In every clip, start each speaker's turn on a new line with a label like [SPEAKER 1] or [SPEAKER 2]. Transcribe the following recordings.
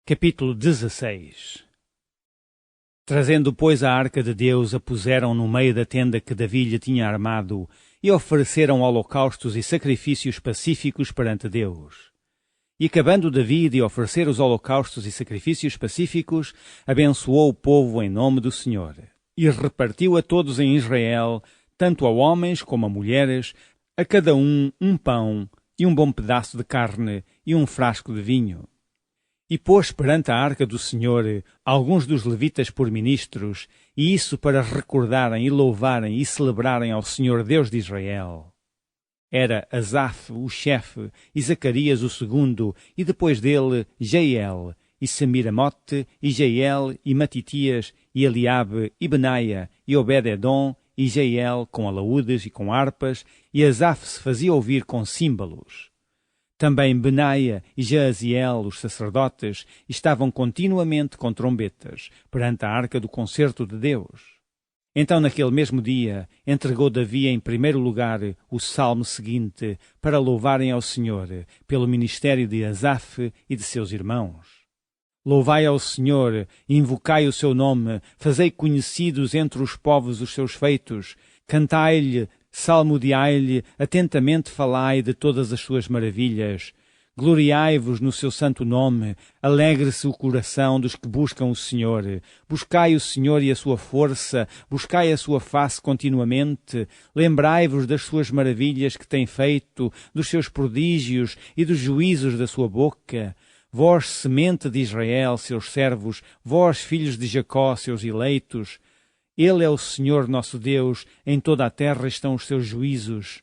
[SPEAKER 1] Capítulo 16. Trazendo, pois, a arca de Deus, a puseram no meio da tenda que Davi lhe tinha armado, e ofereceram holocaustos e sacrifícios pacíficos perante Deus. E acabando Davi de oferecer os holocaustos e sacrifícios pacíficos, abençoou o povo em nome do Senhor, e repartiu a todos em Israel, tanto a homens como a mulheres, a cada um pão e um bom pedaço de carne e um frasco de vinho. E pôs perante a arca do Senhor alguns dos levitas por ministros, e isso para recordarem e louvarem e celebrarem ao Senhor Deus de Israel. Era Asaf o chefe, e Zacarias o segundo, e depois dele Jeiel, e Semiramote, e Jeiel, e Matitias, e Eliabe, e Benaia, e Obed-edom, e Jeiel com alaúdes e com harpas, e Asaf se fazia ouvir com símbolos. Também Benaia e Jaaziel, os sacerdotes, estavam continuamente com trombetas, perante a arca do concerto de Deus. Então, naquele mesmo dia, entregou Davi em primeiro lugar o salmo seguinte, para louvarem ao Senhor, pelo ministério de Asaf e de seus irmãos. Louvai ao Senhor, invocai o seu nome, fazei conhecidos entre os povos os seus feitos, cantai-lhe, salmodiai-lhe, atentamente falai de todas as suas maravilhas. Gloriai-vos no seu santo nome, alegre-se o coração dos que buscam o Senhor. Buscai o Senhor e a sua força, buscai a sua face continuamente. Lembrai-vos das suas maravilhas que tem feito, dos seus prodígios e dos juízos da sua boca. Vós, semente de Israel, seus servos, vós, filhos de Jacó, seus eleitos. Ele é o Senhor nosso Deus, em toda a terra estão os seus juízos.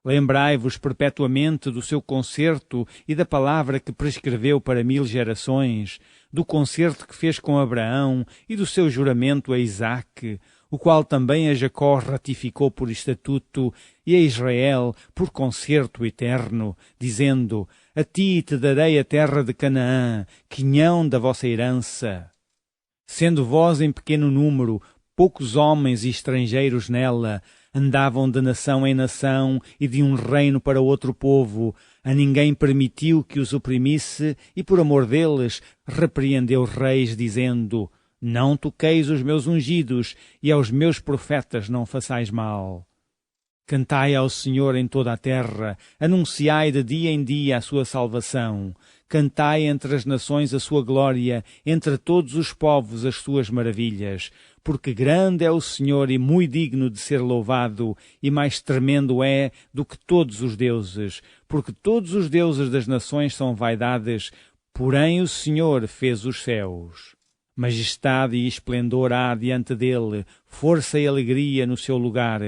[SPEAKER 1] Lembrai-vos perpetuamente do seu concerto e da palavra que prescreveu para 1000 gerações, do concerto que fez com Abraão e do seu juramento a Isaque, o qual também a Jacó ratificou por estatuto e a Israel por concerto eterno, dizendo: A ti te darei a terra de Canaã, quinhão da vossa herança. Sendo vós em pequeno número, poucos homens e estrangeiros nela, andavam de nação em nação e de um reino para outro povo. A ninguém permitiu que os oprimisse e, por amor deles, repreendeu reis, dizendo: Não toqueis os meus ungidos e aos meus profetas não façais mal. Cantai ao Senhor em toda a terra, anunciai de dia em dia a sua salvação. Cantai entre as nações a sua glória, entre todos os povos as suas maravilhas. Porque grande é o Senhor e muito digno de ser louvado, e mais tremendo é do que todos os deuses. Porque todos os deuses das nações são vaidades, porém o Senhor fez os céus. Majestade e esplendor há diante dele, força e alegria no seu lugar.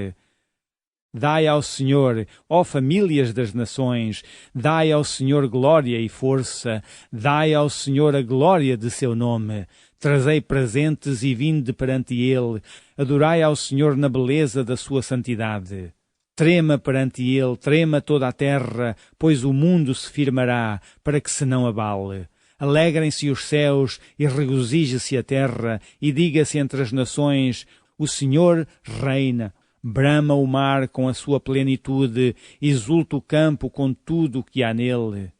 [SPEAKER 1] Dai ao Senhor, ó famílias das nações, dai ao Senhor glória e força, dai ao Senhor a glória de seu nome. Trazei presentes e vinde perante ele, adorai ao Senhor na beleza da sua santidade. Trema perante ele, trema toda a terra, pois o mundo se firmará, para que se não abale. Alegrem-se os céus e regozije-se a terra, e diga-se entre as nações: O Senhor reina. Brama o mar com a sua plenitude, exulta o campo com tudo o que há nele.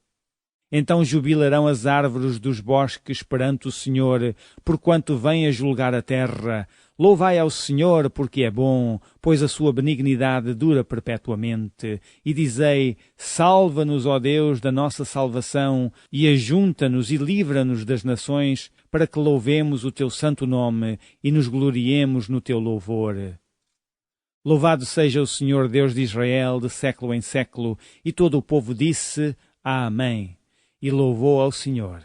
[SPEAKER 1] Então jubilarão as árvores dos bosques perante o Senhor, porquanto vem a julgar a terra. Louvai ao Senhor, porque é bom, pois a sua benignidade dura perpetuamente. E dizei: Salva-nos, ó Deus, da nossa salvação, e ajunta-nos e livra-nos das nações, para que louvemos o teu santo nome e nos gloriemos no teu louvor. Louvado seja o Senhor Deus de Israel, de século em século. E todo o povo disse: Amém. E louvou ao Senhor.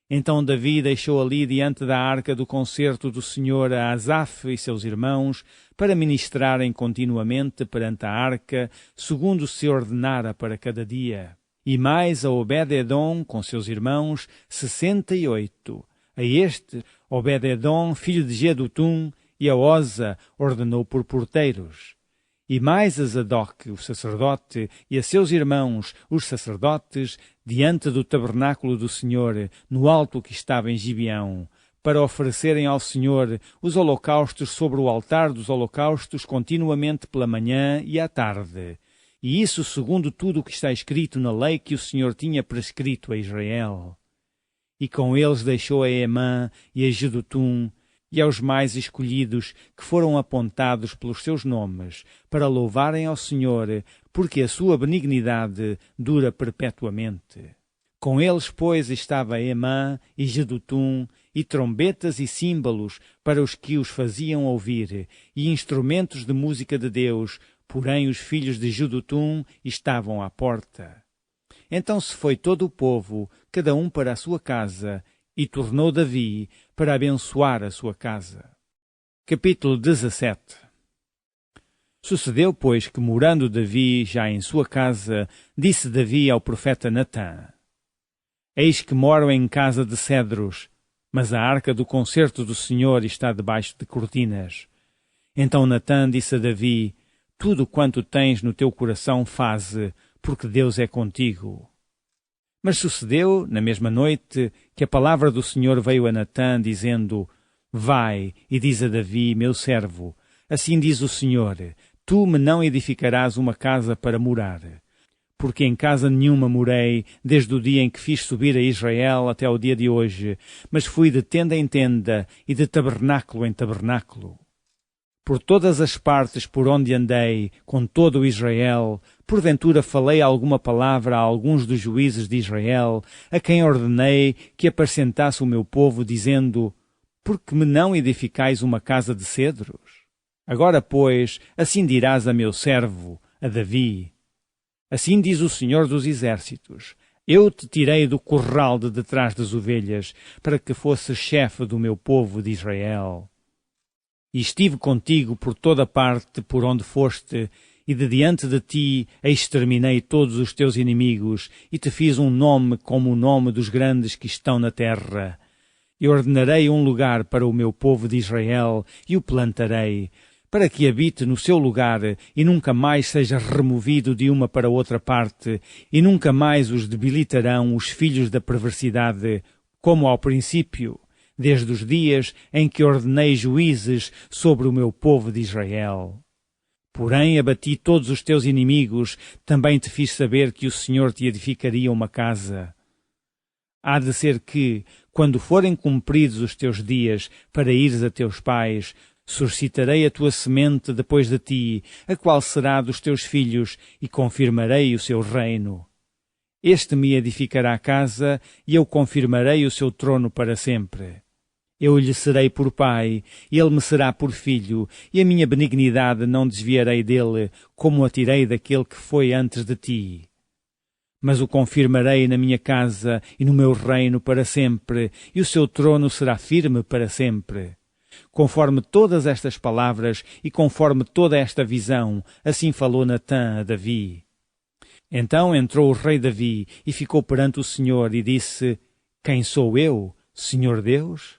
[SPEAKER 1] Então Davi deixou ali diante da arca do concerto do Senhor a Asaf e seus irmãos, para ministrarem continuamente perante a arca, segundo se ordenara para cada dia. E mais a Obed-edom com seus irmãos, 68. A este, Obed-edom, filho de Jedutum, e a Oza ordenou por porteiros. E mais a Zadok, o sacerdote, e a seus irmãos, os sacerdotes, diante do tabernáculo do Senhor, no alto que estava em Gibeão, para oferecerem ao Senhor os holocaustos sobre o altar dos holocaustos continuamente pela manhã e à tarde. E isso segundo tudo o que está escrito na lei que o Senhor tinha prescrito a Israel. E com eles deixou a Emã e a Jedutum, e aos mais escolhidos que foram apontados pelos seus nomes, para louvarem ao Senhor, porque a sua benignidade dura perpetuamente. Com eles, pois, estava Emã e Jedutum, e trombetas e símbolos para os que os faziam ouvir, e instrumentos de música de Deus, porém os filhos de Jedutum estavam à porta. Então se foi todo o povo, cada um para a sua casa, e tornou Davi para abençoar a sua casa. Capítulo 17. Sucedeu, pois, que morando Davi já em sua casa, disse Davi ao profeta Natã: Eis que moro em casa de cedros, mas a arca do concerto do Senhor está debaixo de cortinas. Então Natã disse a Davi: Tudo quanto tens no teu coração faze, porque Deus é contigo. Mas sucedeu, na mesma noite, que a palavra do Senhor veio a Natã, dizendo: Vai e diz a Davi, meu servo, assim diz o Senhor, tu me não edificarás uma casa para morar. Porque em casa nenhuma morei, desde o dia em que fiz subir a Israel até ao dia de hoje, mas fui de tenda em tenda e de tabernáculo em tabernáculo. Por todas as partes por onde andei, com todo o Israel, porventura falei alguma palavra a alguns dos juízes de Israel, a quem ordenei que apacentasse o meu povo, dizendo: Por que me não edificais uma casa de cedros? Agora, pois, assim dirás a meu servo, a Davi: Assim diz o Senhor dos Exércitos: Eu te tirei do curral de detrás das ovelhas, para que fosses chefe do meu povo de Israel. E estive contigo por toda parte por onde foste, e de diante de ti exterminei todos os teus inimigos, e te fiz um nome como o nome dos grandes que estão na terra. E ordenarei um lugar para o meu povo de Israel, e o plantarei, para que habite no seu lugar, e nunca mais seja removido de uma para outra parte, e nunca mais os debilitarão os filhos da perversidade, como ao princípio, desde os dias em que ordenei juízes sobre o meu povo de Israel. Porém abati todos os teus inimigos, também te fiz saber que o Senhor te edificaria uma casa. Há de ser que, quando forem cumpridos os teus dias para ires a teus pais, suscitarei a tua semente depois de ti, a qual será dos teus filhos, e confirmarei o seu reino. Este me edificará a casa, e eu confirmarei o seu trono para sempre. Eu lhe serei por pai, e ele me será por filho, e a minha benignidade não desviarei dele, como a tirei daquele que foi antes de ti. Mas o confirmarei na minha casa e no meu reino para sempre, e o seu trono será firme para sempre. Conforme todas estas palavras e conforme toda esta visão, assim falou Natã a Davi. Então entrou o rei Davi e ficou perante o Senhor e disse: Quem sou eu, Senhor Deus?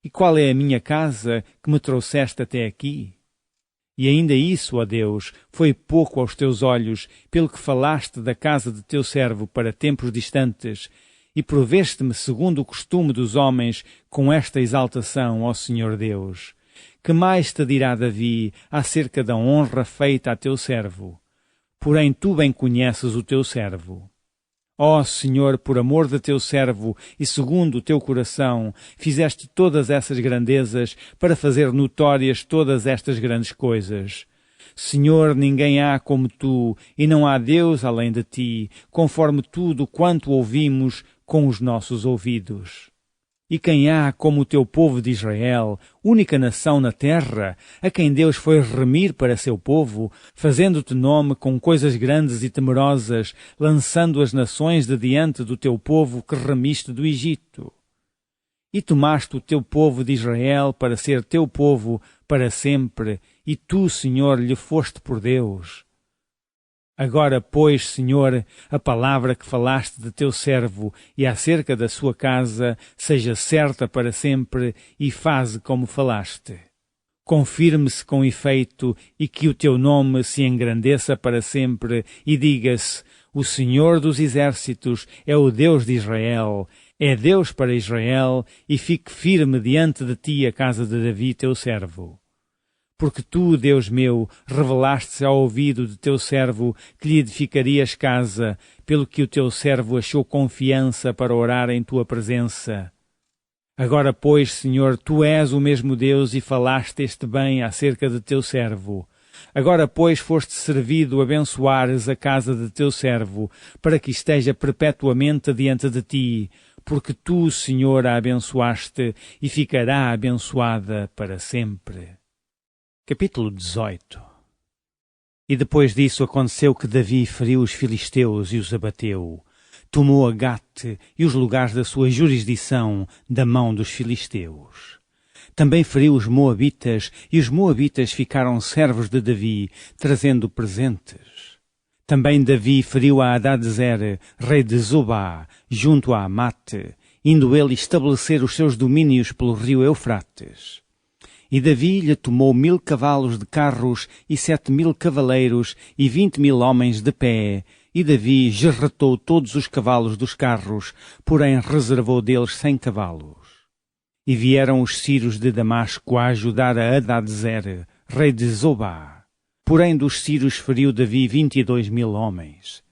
[SPEAKER 1] E qual é a minha casa que me trouxeste até aqui? E ainda isso, ó Deus, foi pouco aos teus olhos, pelo que falaste da casa de teu servo para tempos distantes, e proveste-me segundo o costume dos homens com esta exaltação, ó Senhor Deus. Que mais te dirá Davi acerca da honra feita a teu servo? Porém tu bem conheces o teu servo. Ó Senhor, por amor de teu servo e segundo o teu coração, fizeste todas essas grandezas para fazer notórias todas estas grandes coisas. Senhor, ninguém há como tu, e não há Deus além de ti, conforme tudo quanto ouvimos com os nossos ouvidos. E quem há como o teu povo de Israel, única nação na terra, a quem Deus foi remir para seu povo, fazendo-te nome com coisas grandes e temerosas, lançando as nações de diante do teu povo que remiste do Egito. E tomaste o teu povo de Israel para ser teu povo para sempre, e tu, Senhor, lhe foste por Deus. Agora, pois, Senhor, a palavra que falaste de teu servo e acerca da sua casa seja certa para sempre e faze como falaste. Confirme-se com efeito e que o teu nome se engrandeça para sempre e diga-se: o Senhor dos Exércitos é o Deus de Israel, é Deus para Israel, e fique firme diante de ti a casa de Davi teu servo. Porque tu, Deus meu, revelaste ao ouvido de teu servo que lhe edificarias casa, pelo que o teu servo achou confiança para orar em tua presença. Agora, pois, Senhor, tu és o mesmo Deus e falaste este bem acerca de teu servo. Agora, pois, foste servido abençoares a casa de teu servo, para que esteja perpetuamente diante de ti, porque tu, Senhor, a abençoaste e ficará abençoada para sempre. Capítulo 18. E depois disso aconteceu que Davi feriu os filisteus e os abateu. Tomou a Gate e os lugares da sua jurisdição da mão dos filisteus. Também feriu os moabitas, e os moabitas ficaram servos de Davi, trazendo presentes. Também Davi feriu a Hadadezer, rei de Zobá, junto a Amate, indo ele estabelecer os seus domínios pelo rio Eufrates. E Davi lhe tomou 1000 cavalos de carros e 7000 cavaleiros e 20.000 homens de pé. E Davi gerretou todos os cavalos dos carros, porém reservou deles 100 cavalos. E vieram os sírios de Damasco a ajudar a Hadadezer, rei de Zobá. Porém dos sírios feriu Davi 22.000 homens.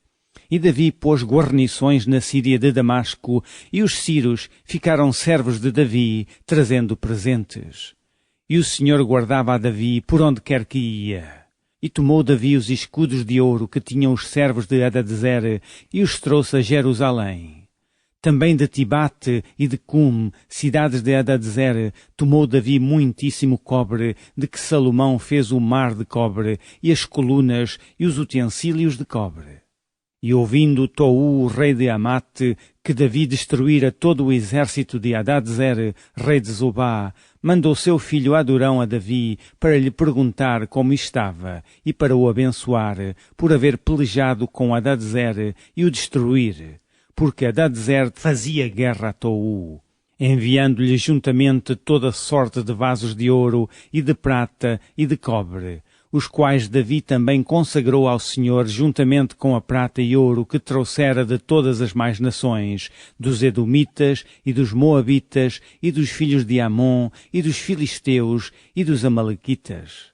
[SPEAKER 1] E Davi pôs guarnições na Síria de Damasco, e os sírios ficaram servos de Davi, trazendo presentes. E o Senhor guardava a Davi por onde quer que ia. E tomou Davi os escudos de ouro que tinham os servos de Hadadezer e os trouxe a Jerusalém. Também de Tibate e de Cum, cidades de Hadadezer, tomou Davi muitíssimo cobre, de que Salomão fez o mar de cobre, e as colunas e os utensílios de cobre. E ouvindo Tou, o rei de Amate, que Davi destruíra todo o exército de Hadadezer, rei de Zobá, mandou seu filho Adorão a Davi para lhe perguntar como estava e para o abençoar, por haver pelejado com Hadadezer e o destruir, porque Hadadezer fazia guerra a Tou, enviando-lhe juntamente toda sorte de vasos de ouro e de prata e de cobre, os quais Davi também consagrou ao Senhor juntamente com a prata e ouro que trouxera de todas as mais nações, dos Edomitas e dos Moabitas e dos filhos de Amon e dos Filisteus e dos Amalequitas.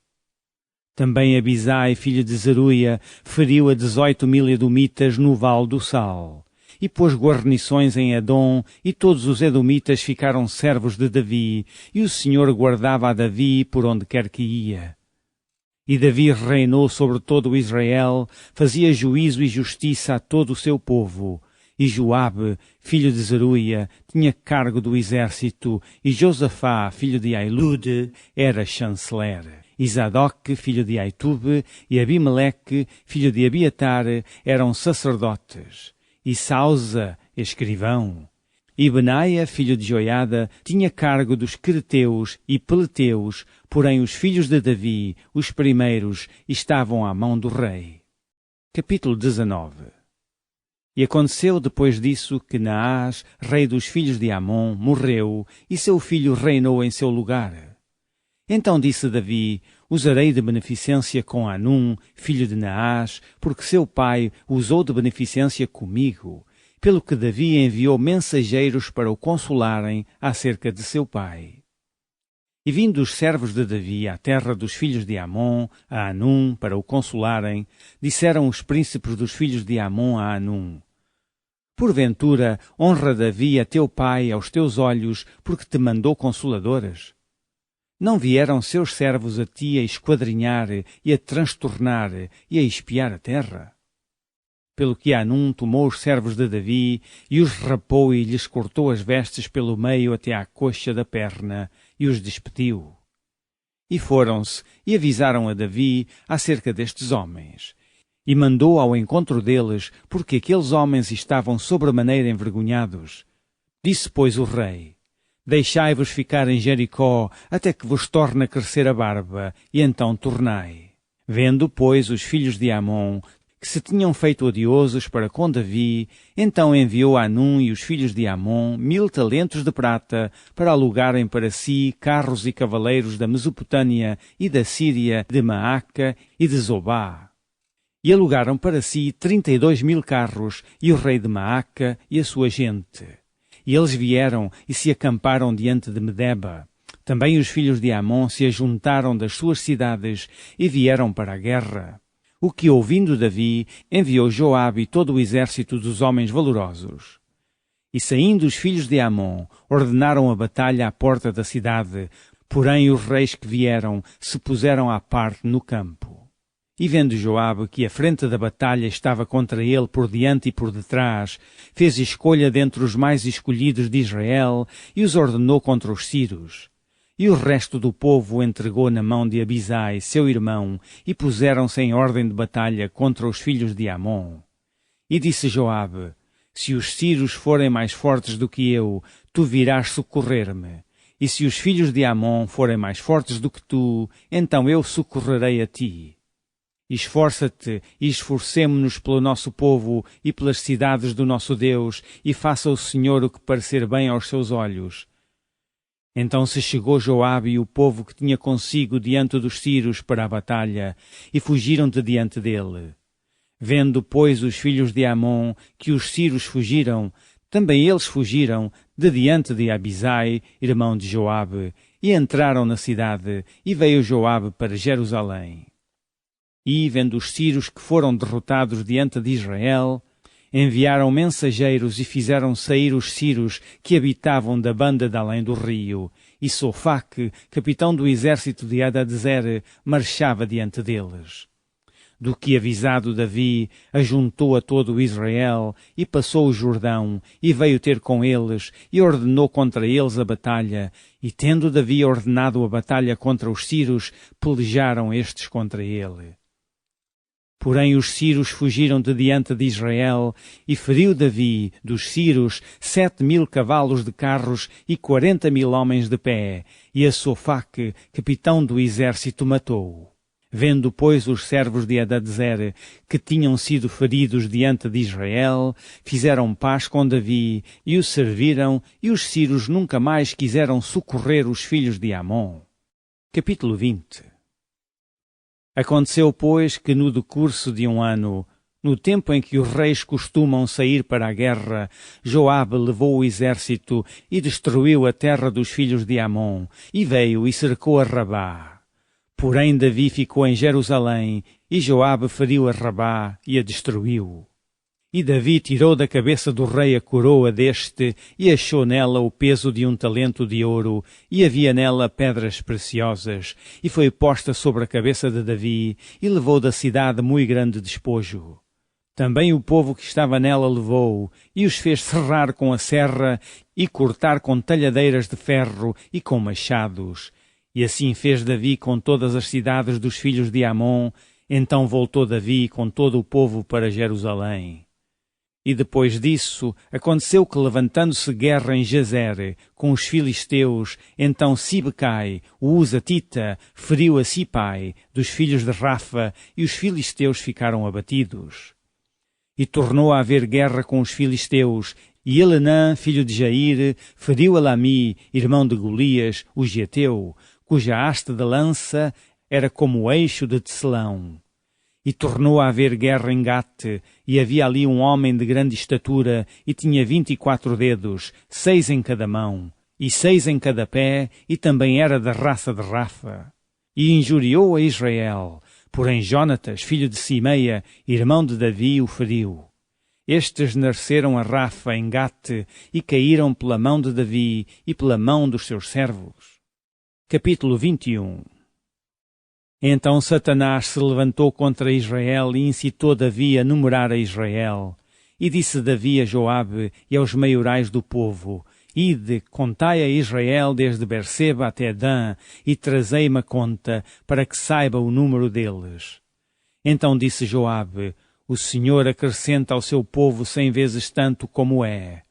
[SPEAKER 1] Também Abisai, filho de Zeruia, feriu a 18.000 Edomitas no Vale do Sal. E pôs guarnições em Edom, e todos os Edomitas ficaram servos de Davi, e o Senhor guardava a Davi por onde quer que ia. E Davi reinou sobre todo o Israel, fazia juízo e justiça a todo o seu povo. E Joabe, filho de Zeruia, tinha cargo do exército, e Josafá, filho de Ailude, era chanceler. E Zadok, filho de Aitube, e Abimeleque, filho de Abiatar, eram sacerdotes. E Sausa, escrivão. E Benaia, filho de Joiada, tinha cargo dos Creteus e Peleteus, porém os filhos de Davi, os primeiros, estavam à mão do rei. Capítulo 19. E aconteceu depois disso que Naás, rei dos filhos de Amon, morreu, e seu filho reinou em seu lugar. Então disse Davi: usarei de beneficência com Anum, filho de Naás, porque seu pai usou de beneficência comigo. Pelo que Davi enviou mensageiros para o consolarem acerca de seu pai. E vindo os servos de Davi à terra dos filhos de Amon, a Anum, para o consolarem, disseram os príncipes dos filhos de Amon a Anum: porventura honra Davi a teu pai aos teus olhos, porque te mandou consoladoras? Não vieram seus servos a ti a esquadrinhar e a transtornar e a espiar a terra? Pelo que Anum tomou os servos de Davi e os rapou e lhes cortou as vestes pelo meio até à coxa da perna e os despediu. E foram-se e avisaram a Davi acerca destes homens. E mandou ao encontro deles, porque aqueles homens estavam sobremaneira envergonhados. Disse, pois, o rei: deixai-vos ficar em Jericó até que vos torne a crescer a barba, e então tornai. Vendo, pois, os filhos de Amon que se tinham feito odiosos para com Davi, então enviou Anum e os filhos de Amon 1000 talentos de prata para alugarem para si carros e cavaleiros da Mesopotâmia e da Síria, de Maaca e de Zobá. E alugaram para si 32.000 carros e o rei de Maaca e a sua gente. E eles vieram e se acamparam diante de Medeba. Também os filhos de Amon se ajuntaram das suas cidades e vieram para a guerra. O que, ouvindo Davi, enviou Joabe e todo o exército dos homens valorosos. E saindo os filhos de Amon, ordenaram a batalha à porta da cidade, porém os reis que vieram se puseram à parte no campo. E vendo Joabe que a frente da batalha estava contra ele por diante e por detrás, fez escolha dentre os mais escolhidos de Israel e os ordenou contra os sírios. E o resto do povo o entregou na mão de Abisai, seu irmão, e puseram-se em ordem de batalha contra os filhos de Amon. E disse Joabe: Se os sírios forem mais fortes do que eu, tu virás socorrer-me. E se os filhos de Amon forem mais fortes do que tu, então eu socorrerei a ti. Esforça-te e esforcemo-nos pelo nosso povo e pelas cidades do nosso Deus, e faça o Senhor o que parecer bem aos seus olhos. Então se chegou Joabe e o povo que tinha consigo diante dos sírios para a batalha, e fugiram de diante dele. Vendo, pois, os filhos de Amon que os sírios fugiram, também eles fugiram de diante de Abisai, irmão de Joabe, e entraram na cidade, e veio Joabe para Jerusalém. E, vendo os sírios que foram derrotados diante de Israel, enviaram mensageiros e fizeram sair os sírios que habitavam da banda de além do rio, e Sofaque, capitão do exército de Hadadezer, marchava diante deles. Do que avisado Davi, ajuntou a todo o Israel, e passou o Jordão, e veio ter com eles, e ordenou contra eles a batalha, e tendo Davi ordenado a batalha contra os sírios, pelejaram estes contra ele. Porém os sírios fugiram de diante de Israel, e feriu Davi, dos sírios, 7.000 cavalos de carros e 40.000 homens de pé, e a Sofaque, capitão do exército, matou. Vendo, pois, os servos de Hadadezer, que tinham sido feridos diante de Israel, fizeram paz com Davi, e o serviram, e os sírios nunca mais quiseram socorrer os filhos de Amon. Capítulo 20. Aconteceu, pois, que no decurso de um ano, no tempo em que os reis costumam sair para a guerra, Joabe levou o exército e destruiu a terra dos filhos de Amon, e veio e cercou a Rabá. Porém Davi ficou em Jerusalém, e Joabe feriu a Rabá e a destruiu. E Davi tirou da cabeça do rei a coroa deste, e achou nela o peso de 1 talento de ouro, e havia nela pedras preciosas, e foi posta sobre a cabeça de Davi, e levou da cidade muito grande despojo. Também o povo que estava nela levou, e os fez serrar com a serra, e cortar com talhadeiras de ferro e com machados. E assim fez Davi com todas as cidades dos filhos de Amon. Então voltou Davi com todo o povo para Jerusalém. E depois disso, aconteceu que, levantando-se guerra em Jazer com os filisteus, então Sibecai, o Uzatita, feriu a Sipai, dos filhos de Rafa, e os filisteus ficaram abatidos. E tornou a haver guerra com os filisteus, e Elenã, filho de Jair, feriu a Lami, irmão de Golias, o Geteu, cuja haste de lança era como o eixo de tecelão. E tornou a haver guerra em Gate, e havia ali um homem de grande estatura, e tinha 24 dedos, 6 em cada mão, e 6 em cada pé, e também era da raça de Rafa. E injuriou a Israel, porém Jonatas, filho de Simeia, irmão de Davi, o feriu. Estes nasceram a Rafa em Gate, e caíram pela mão de Davi e pela mão dos seus servos. Capítulo 21. Então Satanás se levantou contra Israel e incitou Davi a numerar a Israel. E disse Davi a Joabe e aos maiorais do povo: Ide, contai a Israel desde Berseba até Dan, e trazei-me a conta, para que saiba o número deles. Então disse Joabe: O Senhor acrescenta ao seu povo 100 vezes tanto como é.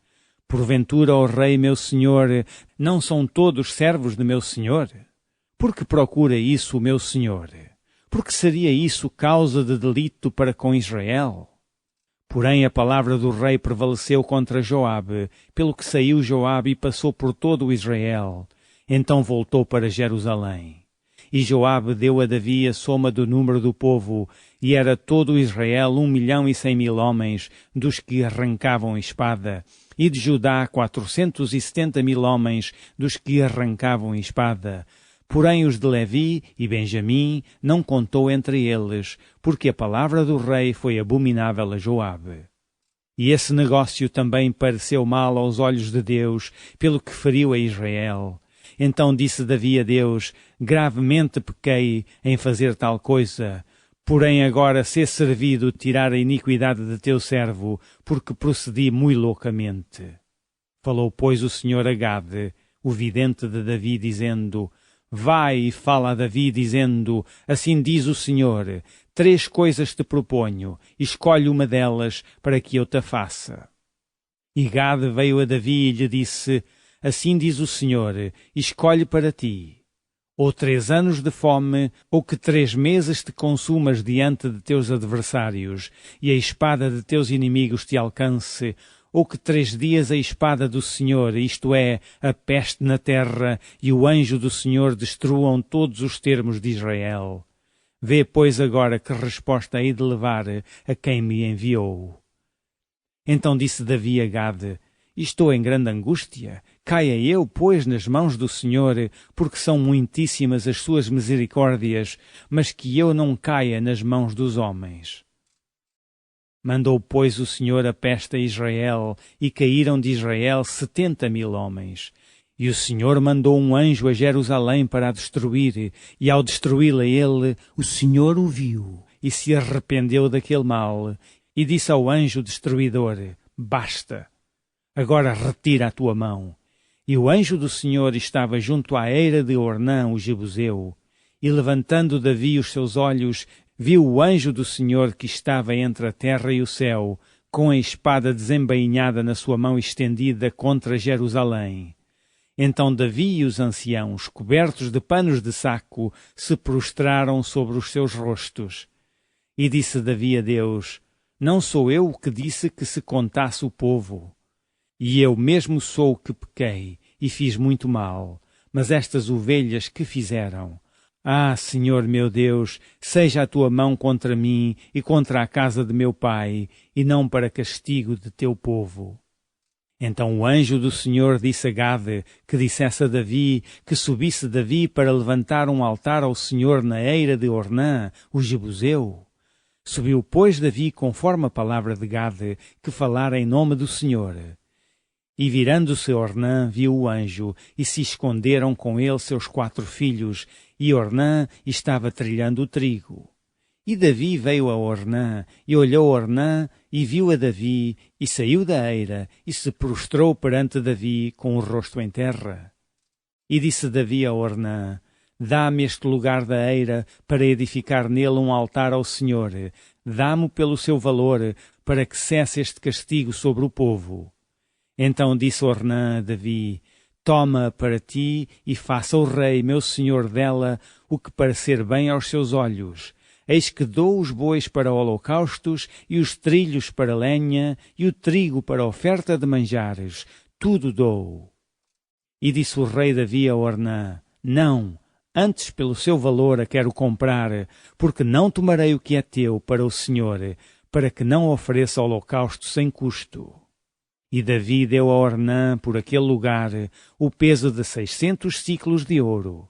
[SPEAKER 1] Porventura, ó rei meu senhor, não são todos servos de meu senhor? Por que procura isso o meu senhor? Porque seria isso causa de delito para com Israel? Porém a palavra do rei prevaleceu contra Joabe, pelo que saiu Joabe e passou por todo o Israel. Então voltou para Jerusalém. E Joabe deu a Davi a soma do número do povo, e era todo Israel 1.100.000 homens, dos que arrancavam a espada, e de Judá 470.000 homens, dos que arrancavam espada. Porém os de Levi e Benjamim não contou entre eles, porque a palavra do rei foi abominável a Joabe. E esse negócio também pareceu mal aos olhos de Deus, pelo que feriu a Israel. Então disse Davi a Deus: gravemente pequei em fazer tal coisa. Porém agora sê servido tirar a iniquidade de teu servo, porque procedi muito loucamente. Falou, pois, o Senhor a Gade, o vidente de Davi, dizendo: vai e fala a Davi, dizendo: assim diz o Senhor, 3 coisas te proponho, escolhe uma delas para que eu te faça. E Gade veio a Davi e lhe disse: assim diz o Senhor, escolhe para ti, ou 3 anos de fome, ou que 3 meses te consumas diante de teus adversários, e a espada de teus inimigos te alcance, ou que 3 dias a espada do Senhor, isto é, a peste na terra, e o anjo do Senhor destruam todos os termos de Israel. Vê, pois, agora que resposta hei de levar a quem me enviou. Então disse Davi a Gade: estou em grande angústia, caia eu, pois, nas mãos do Senhor, porque são muitíssimas as suas misericórdias, mas que eu não caia nas mãos dos homens. Mandou, pois, o Senhor a peste a Israel, e caíram de Israel 70.000 homens. E o Senhor mandou um anjo a Jerusalém para a destruir, e ao destruí-la ele, o Senhor o viu, e se arrependeu daquele mal, e disse ao anjo destruidor: basta, agora retira a tua mão. E o anjo do Senhor estava junto à eira de Ornã, o Jebuseu, e levantando Davi os seus olhos, viu o anjo do Senhor que estava entre a terra e o céu, com a espada desembainhada na sua mão estendida contra Jerusalém. Então Davi e os anciãos, cobertos de panos de saco, se prostraram sobre os seus rostos. E disse Davi a Deus: não sou eu o que disse que se contasse o povo? E eu mesmo sou o que pequei, e fiz muito mal. Mas estas ovelhas que fizeram? Ah, Senhor meu Deus, seja a tua mão contra mim e contra a casa de meu pai, e não para castigo de teu povo. Então o anjo do Senhor disse a Gade que dissesse a Davi que subisse Davi para levantar um altar ao Senhor na eira de Ornã, o Jebuseu. Subiu, pois, Davi conforme a palavra de Gade, que falara em nome do Senhor. E virando-se Ornã, viu o anjo, e se esconderam com ele seus 4 filhos, e Ornã estava trilhando o trigo. E Davi veio a Ornã, e olhou Ornã, e viu a Davi, e saiu da eira, e se prostrou perante Davi com o rosto em terra. E disse Davi a Ornã: dá-me este lugar da eira, para edificar nele um altar ao Senhor. Dá-me pelo seu valor, para que cesse este castigo sobre o povo. Então disse Ornã a Davi: toma para ti, e faça o rei, meu senhor, dela o que parecer bem aos seus olhos. Eis que dou os bois para holocaustos, e os trilhos para lenha, e o trigo para oferta de manjares. Tudo dou. E disse o rei Davi a Ornã: não, antes pelo seu valor a quero comprar, porque não tomarei o que é teu para o Senhor, para que não ofereça holocausto sem custo. E Davi deu a Ornã por aquele lugar o peso de 600 siclos de ouro.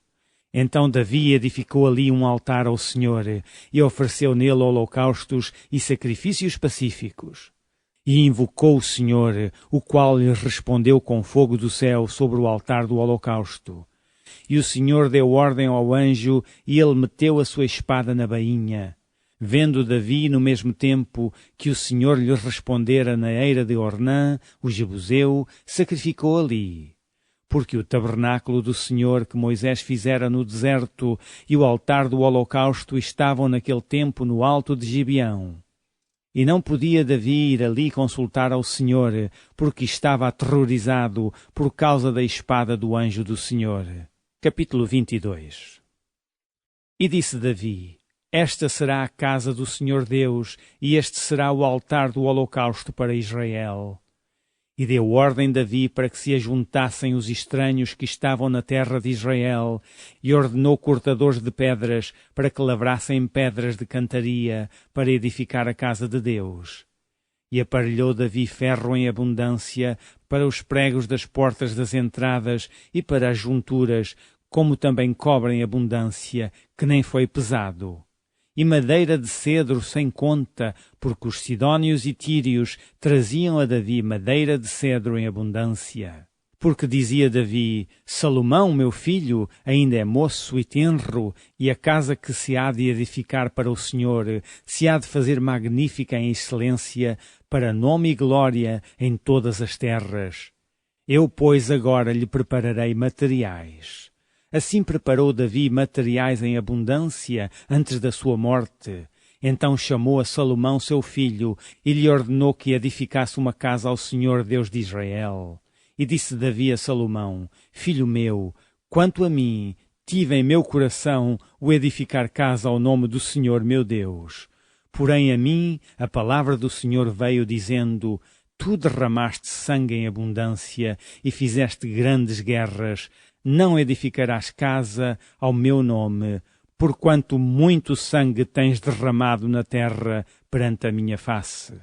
[SPEAKER 1] Então Davi edificou ali um altar ao Senhor, e ofereceu nele holocaustos e sacrifícios pacíficos. E invocou o Senhor, o qual lhe respondeu com fogo do céu sobre o altar do holocausto. E o Senhor deu ordem ao anjo, e ele meteu a sua espada na bainha. Vendo Davi no mesmo tempo que o Senhor lhe respondera na eira de Ornã, o Jebuseu, sacrificou ali. Porque o tabernáculo do Senhor que Moisés fizera no deserto e o altar do holocausto estavam naquele tempo no alto de Gibeão. E não podia Davi ir ali consultar ao Senhor, porque estava aterrorizado por causa da espada do anjo do Senhor. Capítulo 22. E disse Davi: esta será a casa do Senhor Deus, e este será o altar do holocausto para Israel. E deu ordem Davi para que se ajuntassem os estranhos que estavam na terra de Israel, e ordenou cortadores de pedras para que lavrassem pedras de cantaria para edificar a casa de Deus. E aparelhou Davi ferro em abundância para os pregos das portas das entradas e para as junturas, como também cobre em abundância, que nem foi pesado. E madeira de cedro sem conta, porque os sidónios e tírios traziam a Davi madeira de cedro em abundância. Porque dizia Davi, Salomão, meu filho, ainda é moço e tenro, e a casa que se há de edificar para o Senhor se há de fazer magnífica em excelência, para nome e glória em todas as terras. Eu, pois, agora lhe prepararei materiais. Assim preparou Davi materiais em abundância antes da sua morte. Então chamou a Salomão seu filho e lhe ordenou que edificasse uma casa ao Senhor Deus de Israel. E disse Davi a Salomão, filho meu, quanto a mim, tive em meu coração o edificar casa ao nome do Senhor meu Deus. Porém a mim a palavra do Senhor veio dizendo, tu derramaste sangue em abundância e fizeste grandes guerras, não edificarás casa ao meu nome, porquanto muito sangue tens derramado na terra perante a minha face.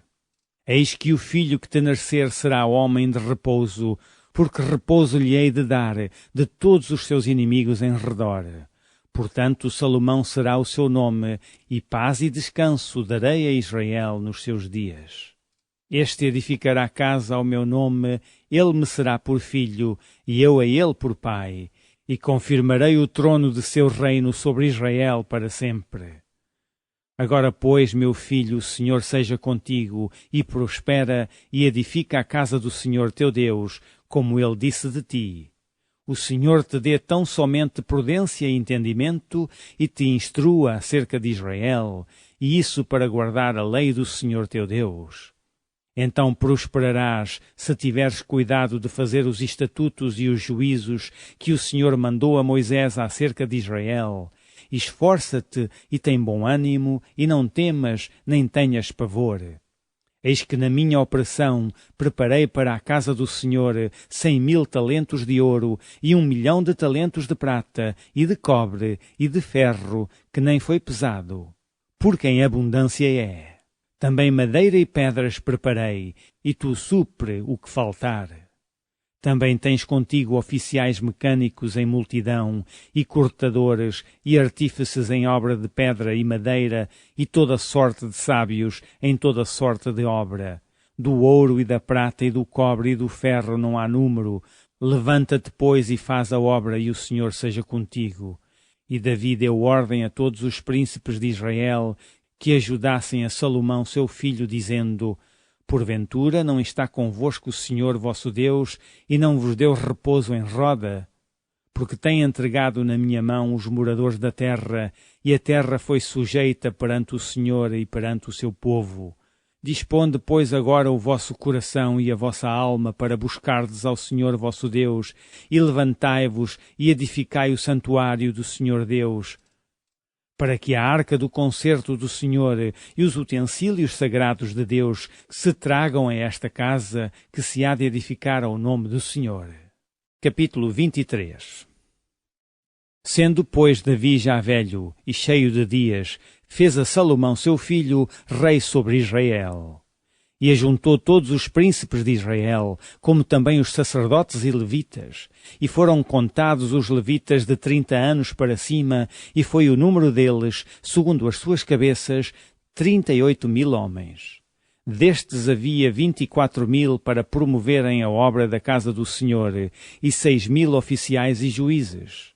[SPEAKER 1] Eis que o filho que te nascer será homem de repouso, porque repouso lhe hei de dar de todos os seus inimigos em redor. Portanto, Salomão será o seu nome, e paz e descanso darei a Israel nos seus dias. Este edificará casa ao meu nome, ele me será por filho, e eu a ele por pai, e confirmarei o trono de seu reino sobre Israel para sempre. Agora, pois, meu filho, o Senhor seja contigo, e prospera, e edifica a casa do Senhor teu Deus, como ele disse de ti. O Senhor te dê tão somente prudência e entendimento, e te instrua acerca de Israel, e isso para guardar a lei do Senhor teu Deus. Então prosperarás, se tiveres cuidado de fazer os estatutos e os juízos que o Senhor mandou a Moisés acerca de Israel. Esforça-te e tem bom ânimo, e não temas, nem tenhas pavor. Eis que na minha operação preparei para a casa do Senhor 100.000 talentos de ouro, e 1.000.000 de talentos de prata, e de cobre, e de ferro, que nem foi pesado, porque em abundância é. Também madeira e pedras preparei, e tu supre o que faltar. Também tens contigo oficiais mecânicos em multidão, e cortadores, e artífices em obra de pedra e madeira, e toda sorte de sábios em toda sorte de obra. Do ouro e da prata e do cobre e do ferro não há número. Levanta-te, pois, e faz a obra, e o Senhor seja contigo. E Davi deu ordem a todos os príncipes de Israel que ajudassem a Salomão seu filho, dizendo, porventura não está convosco o Senhor vosso Deus, e não vos deu repouso em roda? Porque tem entregado na minha mão os moradores da terra, e a terra foi sujeita perante o Senhor e perante o seu povo. Disponde, pois, agora o vosso coração e a vossa alma para buscardes ao Senhor vosso Deus, e levantai-vos e edificai o santuário do Senhor Deus, para que a arca do concerto do Senhor e os utensílios sagrados de Deus se tragam a esta casa que se há de edificar ao nome do Senhor. Capítulo 23. Sendo, pois, Davi já velho e cheio de dias, fez a Salomão seu filho rei sobre Israel. E ajuntou todos os príncipes de Israel, como também os sacerdotes e levitas. E foram contados os levitas de 30 anos para cima, e foi o número deles, segundo as suas cabeças, 38.000 homens. Destes havia 24.000 para promoverem a obra da casa do Senhor, e 6.000 oficiais e juízes.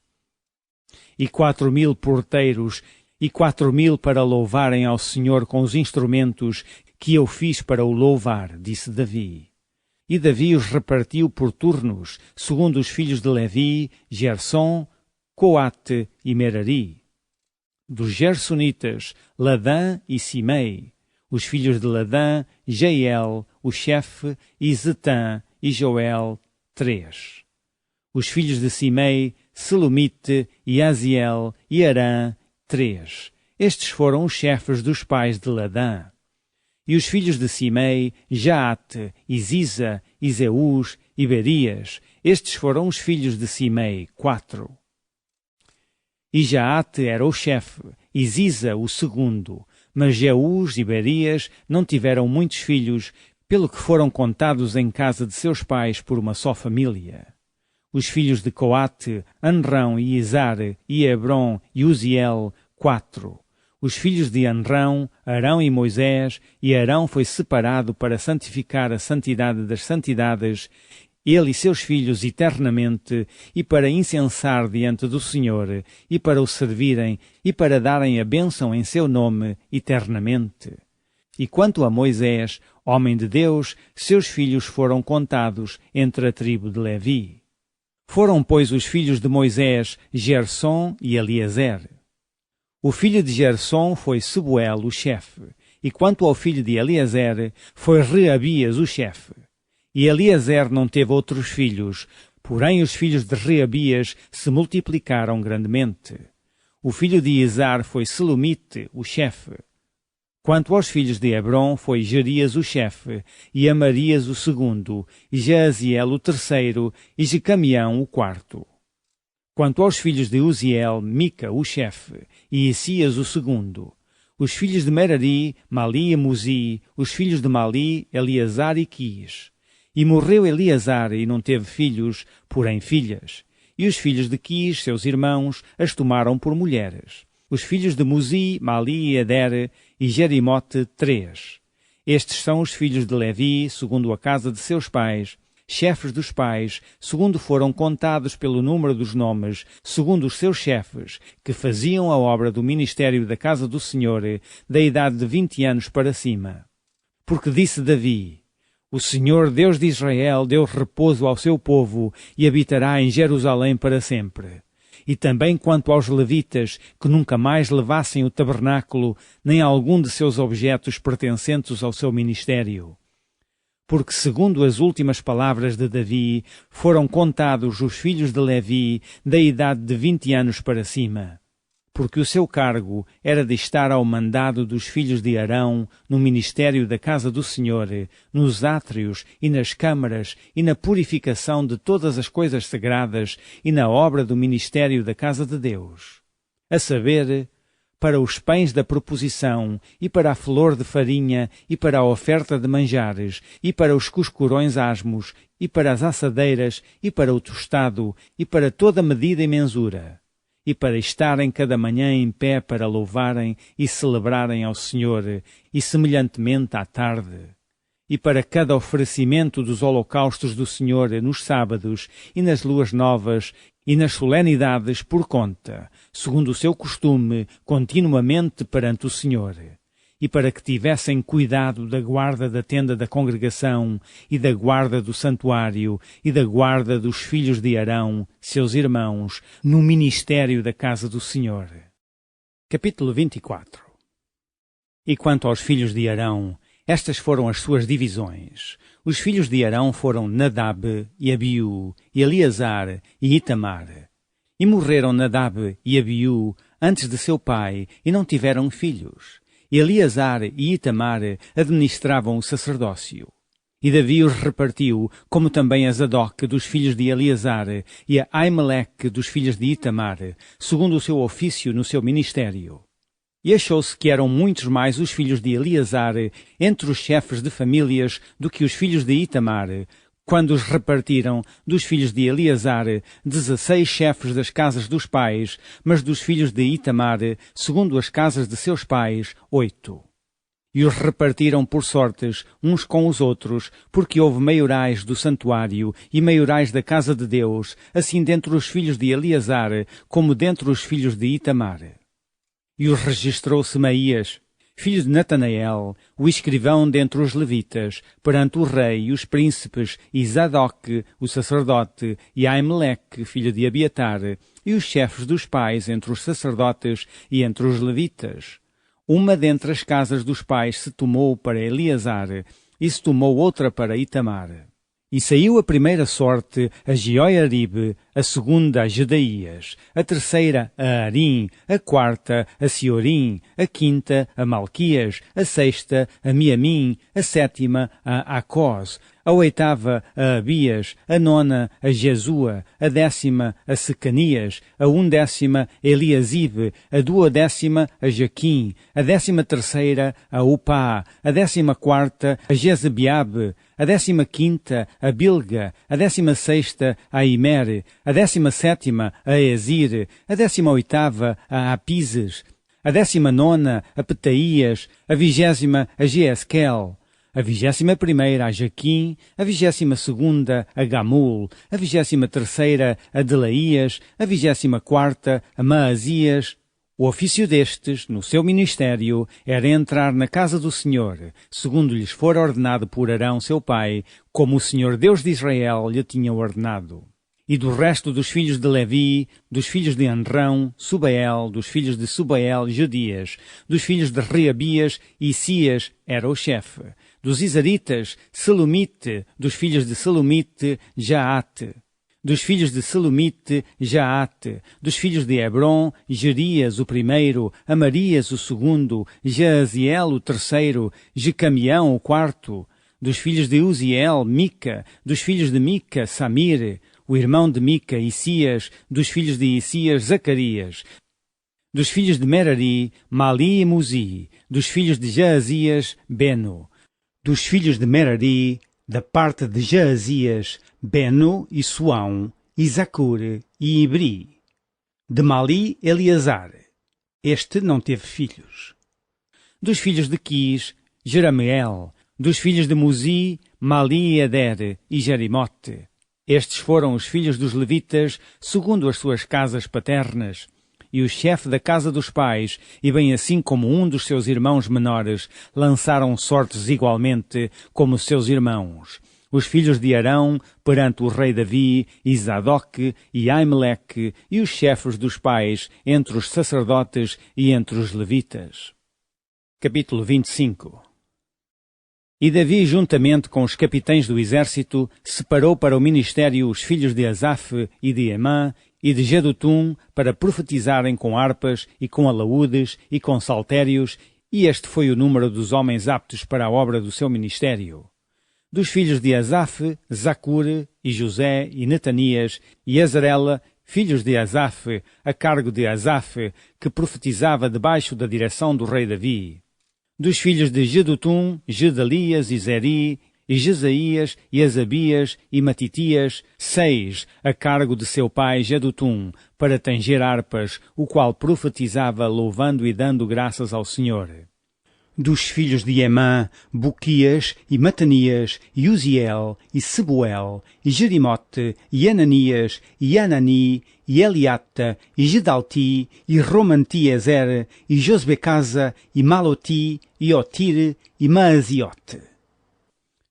[SPEAKER 1] E 4.000 porteiros, e 4.000 para louvarem ao Senhor com os instrumentos que eu fiz para o louvar, disse Davi. E Davi os repartiu por turnos, segundo os filhos de Levi, Gersom, Coate e Merari. Dos Gersonitas, Ladã e Simei. Os filhos de Ladã, Jeiel, o chefe, e Zetã e Joel, 3. Os filhos de Simei, Selomite, e Aziel, e Arã, 3. Estes foram os chefes dos pais de Ladã. E os filhos de Simei, Jaate, e Ziza, e Zeus, e Berias. Estes foram os filhos de Simei, 4. E Jaate era o chefe, e Ziza o segundo. Mas Jeús e Berias não tiveram muitos filhos, pelo que foram contados em casa de seus pais por uma só família. Os filhos de Coate, Anrão e Izar, e Hebron e Uziel, 4. Os filhos de Anrão, Arão e Moisés, e Arão foi separado para santificar a santidade das santidades, ele e seus filhos eternamente, e para incensar diante do Senhor, e para o servirem, e para darem a bênção em seu nome eternamente. E quanto a Moisés, homem de Deus, seus filhos foram contados entre a tribo de Levi. Foram, pois, os filhos de Moisés, Gersom e Eliezer. O filho de Gersom foi Sebuel, o chefe, e quanto ao filho de Eliezer, foi Reabias, o chefe. E Eliezer não teve outros filhos, porém os filhos de Reabias se multiplicaram grandemente. O filho de Izar foi Selomite, o chefe. Quanto aos filhos de Hebron, foi Jerias o chefe, e Amarias o segundo, e Jaaziel o terceiro, e Jecamião o quarto. Quanto aos filhos de Uziel, Mica o chefe, e Isias o segundo. Os filhos de Merari, Mali e Muzi, os filhos de Mali, Eleazar e Quis. E morreu Eleazar e não teve filhos, porém filhas. E os filhos de Quis, seus irmãos, as tomaram por mulheres. Os filhos de Muzi, Mali e Eder, e Jerimote, 3. Estes são os filhos de Levi, segundo a casa de seus pais, chefes dos pais, segundo foram contados pelo número dos nomes, segundo os seus chefes, que faziam a obra do ministério da casa do Senhor, da idade de 20 anos para cima. Porque disse Davi: O Senhor, Deus de Israel, deu repouso ao seu povo e habitará em Jerusalém para sempre. E também quanto aos levitas, que nunca mais levassem o tabernáculo, nem algum de seus objetos pertencentes ao seu ministério. Porque, segundo as últimas palavras de Davi, foram contados os filhos de Levi da idade de 20 anos para cima. Porque o seu cargo era de estar ao mandado dos filhos de Arão no ministério da casa do Senhor, nos átrios e nas câmaras e na purificação de todas as coisas sagradas e na obra do ministério da casa de Deus. A saber, para os pães da proposição, e para a flor de farinha, e para a oferta de manjares, e para os cuscurões asmos, e para as assadeiras, e para o tostado, e para toda medida e mensura, e para estarem cada manhã em pé para louvarem e celebrarem ao Senhor, e semelhantemente à tarde. E para cada oferecimento dos holocaustos do Senhor nos sábados, e nas luas novas, e nas solenidades por conta, segundo o seu costume, continuamente perante o Senhor, e para que tivessem cuidado da guarda da tenda da congregação, e da guarda do santuário, e da guarda dos filhos de Arão, seus irmãos, no ministério da casa do Senhor. Capítulo 24. E quanto aos filhos de Arão, estas foram as suas divisões. Os filhos de Arão foram Nadab, e Abiú, e Eleazar, e Itamar. E morreram Nadab e Abiú antes de seu pai, e não tiveram filhos. E Eleazar e Itamar administravam o sacerdócio. E Davi os repartiu, como também a Zadok dos filhos de Eleazar, e a Aimeleque dos filhos de Itamar, segundo o seu ofício no seu ministério. E achou-se que eram muitos mais os filhos de Eleazar entre os chefes de famílias do que os filhos de Itamar, quando os repartiram dos filhos de Eleazar 16 chefes das casas dos pais, mas dos filhos de Itamar, segundo as casas de seus pais, 8. E os repartiram por sortes uns com os outros, porque houve maiorais do santuário e maiorais da casa de Deus, assim dentre os filhos de Eleazar, como dentre os filhos de Itamar. E os registrou Semaías, filho de Natanael, o escrivão dentre os levitas, perante o rei e os príncipes, e Zadok, o sacerdote, e Aimeleque, filho de Abiatar, e os chefes dos pais entre os sacerdotes e entre os levitas. Uma dentre as casas dos pais se tomou para Eleazar, e se tomou outra para Itamar. E saiu a primeira sorte a Jeoiaribe, a segunda a Jedaías, a terceira a Arim, a quarta a Siorim, a quinta a Malquias, a sexta a Miamim, a sétima a Acós, a oitava a Abias, a nona a Jesua, a décima a Secanias, a undécima a Eliasibe, a duodécima a Jaquim, a 13ª a Upá, a 14ª a Jezebeabe, a 15ª a Bilga, a 16ª a Imer, a 17ª a Ezir, a 18ª a Apises, a 19ª a Petaías, a 20ª a Jeesquel, a 21ª a Jaquim, a 22ª a Gamul, a 23ª a Delaías, a 24ª a Maazias. O ofício destes, no seu ministério, era entrar na casa do Senhor, segundo lhes fora ordenado por Arão, seu pai, como o Senhor Deus de Israel lhe tinha ordenado. E do resto dos filhos de Levi, dos filhos de Anrão, Subael, dos filhos de Subael, Jedias, dos filhos de Reabias, Isias era o chefe. Dos Izaritas, Selomite, dos filhos de Selomite, Jaate. Dos filhos de Selomite, Jaate. Dos filhos de Hebron, Jerias o primeiro, Amarias o segundo, Jaaziel o terceiro, Jecamião o quarto. Dos filhos de Uziel, Mica. Dos filhos de Mica, Samir. O irmão de Mica, Isias. Dos filhos de Isias, Zacarias. Dos filhos de Merari, Mali e Muzi. Dos filhos de Jaazias, Beno. Dos filhos de Merari, da parte de Jaazias, Beno e Suão, e Zacur e Ibri. De Mali, Eleazar. Este não teve filhos. Dos filhos de Quis, Jerameel. Dos filhos de Muzi, Mali e Eder e Jerimote. Estes foram os filhos dos levitas, segundo as suas casas paternas. E o chefe da casa dos pais, e bem assim como um dos seus irmãos menores, lançaram sortes igualmente como seus irmãos. Os filhos de Arão, perante o rei Davi, e Zadoque, e Aimeleque, e os chefes dos pais, entre os sacerdotes e entre os levitas. Capítulo 25. E Davi, juntamente com os capitães do exército, separou para o ministério os filhos de Asaf e de Emã, e de Jedutum, para profetizarem com harpas, e com alaúdes, e com saltérios, e este foi o número dos homens aptos para a obra do seu ministério. Dos filhos de Asaf, Zacur, e José, e Netanias, e Azarela, filhos de Asaf, a cargo de Asaf, que profetizava debaixo da direção do rei Davi. Dos filhos de Jedutum, Gedalias e Zeri, e Jesaías, e Asabias, e Matitias, 6, a cargo de seu pai Jedutum, para tanger harpas, o qual profetizava louvando e dando graças ao Senhor. Dos filhos de Emã, Buquias, e Matanias, e Uziel, e Sebuel, e Jerimote, e Ananias, e Anani, e Eliata, e Gedalti, e Romantiezer, e Josbecasa, e Maloti, e Otir, e Maaziote.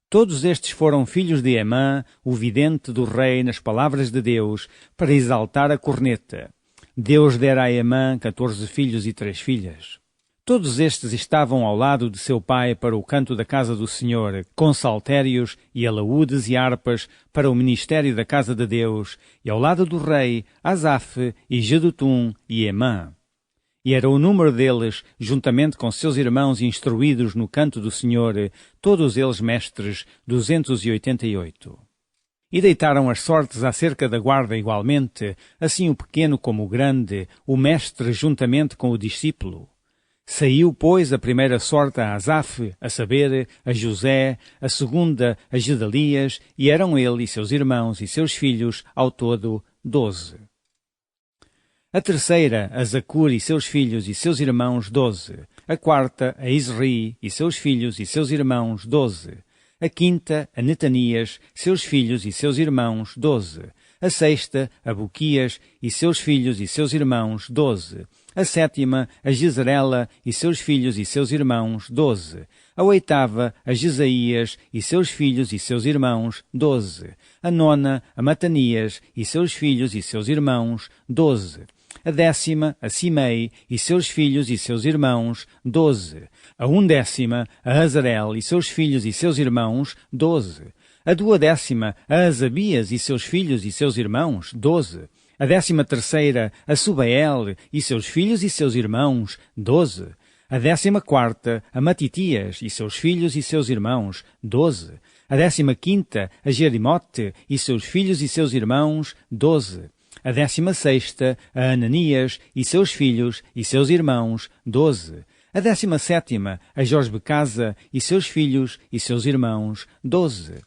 [SPEAKER 1] Todos estes foram filhos de Emã, o vidente do rei nas palavras de Deus, para exaltar a corneta. Deus dera a Emã 14 filhos e 3 filhas. Todos estes estavam ao lado de seu pai para o canto da casa do Senhor, com saltérios e alaúdes e harpas para o ministério da casa de Deus, e ao lado do rei, Asaf e Jedutum e Emã. E era o número deles, juntamente com seus irmãos instruídos no canto do Senhor, todos eles mestres, 288. E deitaram as sortes acerca da guarda igualmente, assim o pequeno como o grande, o mestre juntamente com o discípulo. Saiu, pois, a primeira sorte a Asaf, a saber, a José, a segunda a Gedalias, e eram ele e seus irmãos e seus filhos, ao todo, 12. A terceira a Zacur e seus filhos e seus irmãos, 12. A quarta a Isri e seus filhos e seus irmãos, 12. A quinta a Netanias, seus filhos e seus irmãos, 12. A sexta a Buquias e seus filhos e seus irmãos, 12. A sétima a Jezarela e seus filhos e seus irmãos, 12. A oitava a Jesaías e seus filhos e seus irmãos, 12. A nona a Matanias e seus filhos e seus irmãos, 12. A décima a Simei e seus filhos e seus irmãos, 12. A undécima a Azarel e seus filhos e seus irmãos, 12. A duodécima a Asabias e seus filhos e seus irmãos, 12. A 13ª a Subael e seus filhos e seus irmãos, 12. A 14ª a Matitias e seus filhos e seus irmãos, 12. A 15ª, a Jerimote e seus filhos e seus irmãos, 12. A 16ª, a Ananias e seus filhos e seus irmãos, 12. A 17ª, a Josbecasa e seus filhos e seus irmãos, 12.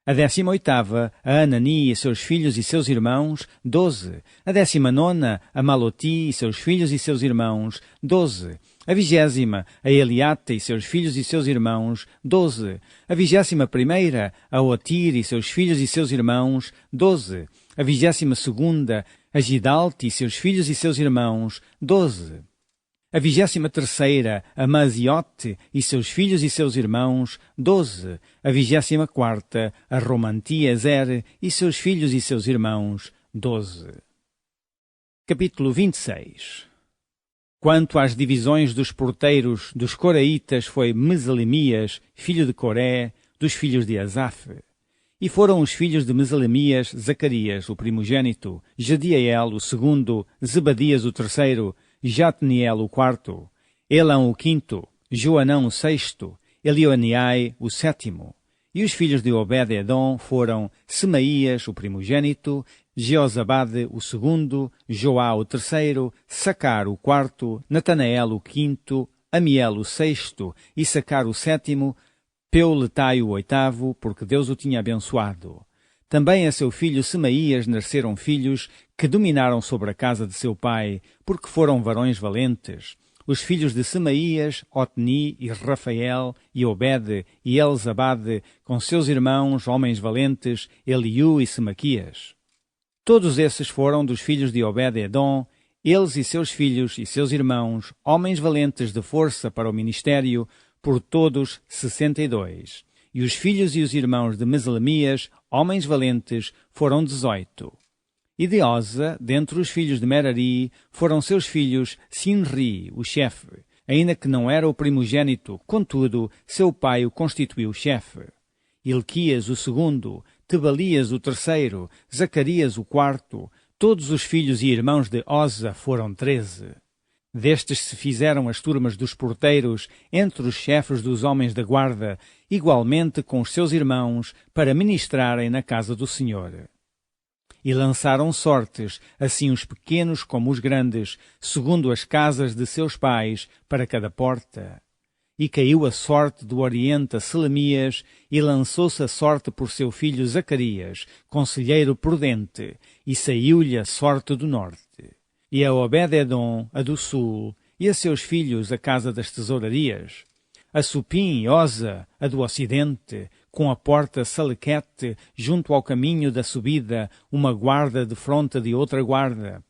[SPEAKER 1] A 18ª, a Anani e seus filhos e seus irmãos, 12. A 19ª, a Maloti e seus filhos e seus irmãos, 12. A 20ª, a Eliata e seus filhos e seus irmãos, 12. A 21ª, a Otir e seus filhos e seus irmãos, 12. A 22ª, a Gidalte e seus filhos e seus irmãos, 12. A 23ª, a Maziote e seus filhos e seus irmãos, 12. A 24ª, a Romanti-Ezer e seus filhos e seus irmãos, 12. Capítulo 26. Quanto às divisões dos porteiros dos Coraitas foi Meselemias, filho de Coré, dos filhos de Asaf. E foram os filhos de Meselemias, Zacarias, o primogênito, Jediael, o segundo, Zebadias, o terceiro, Jatniel, o quarto, Elão, o quinto, Joanão, o sexto, Elioenai, o sétimo. E os filhos de Obed-edom foram Semaías, o primogênito, Jeozabade, o segundo, Joá, o terceiro, Sacar, o quarto, Natanael, o quinto, Amiel, o sexto, e Sacar, o sétimo, Peuletai, o oitavo, porque Deus o tinha abençoado. Também a seu filho Semaías nasceram filhos que dominaram sobre a casa de seu pai, porque foram varões valentes. Os filhos de Semaías, Otni e Rafael, e Obed e Elzabade, com seus irmãos, homens valentes, Eliú e Semaquias. Todos esses foram dos filhos de Obed-edom, eles e seus filhos e seus irmãos, homens valentes de força para o ministério, por todos 62. E os filhos e os irmãos de Meselemias, homens valentes, foram 18. E de Oza, dentre os filhos de Merari, foram seus filhos Sinri, o chefe, ainda que não era o primogênito, contudo, seu pai o constituiu chefe. Ilquias, o segundo, Tebalias, o terceiro, Zacarias, o quarto, todos os filhos e irmãos de Oza foram 13. Destes se fizeram as turmas dos porteiros entre os chefes dos homens da guarda, igualmente com os seus irmãos, para ministrarem na casa do Senhor. E lançaram sortes, assim os pequenos como os grandes, segundo as casas de seus pais, para cada porta. E caiu a sorte do oriente a Selemias, e lançou-se a sorte por seu filho Zacarias, conselheiro prudente, e saiu-lhe a sorte do norte. E a Obed-edom, a do sul, e a seus filhos a casa das tesourarias. A Supim e Oza, a do ocidente, com a porta Salequete, junto ao caminho da subida, uma guarda de fronte de outra guarda.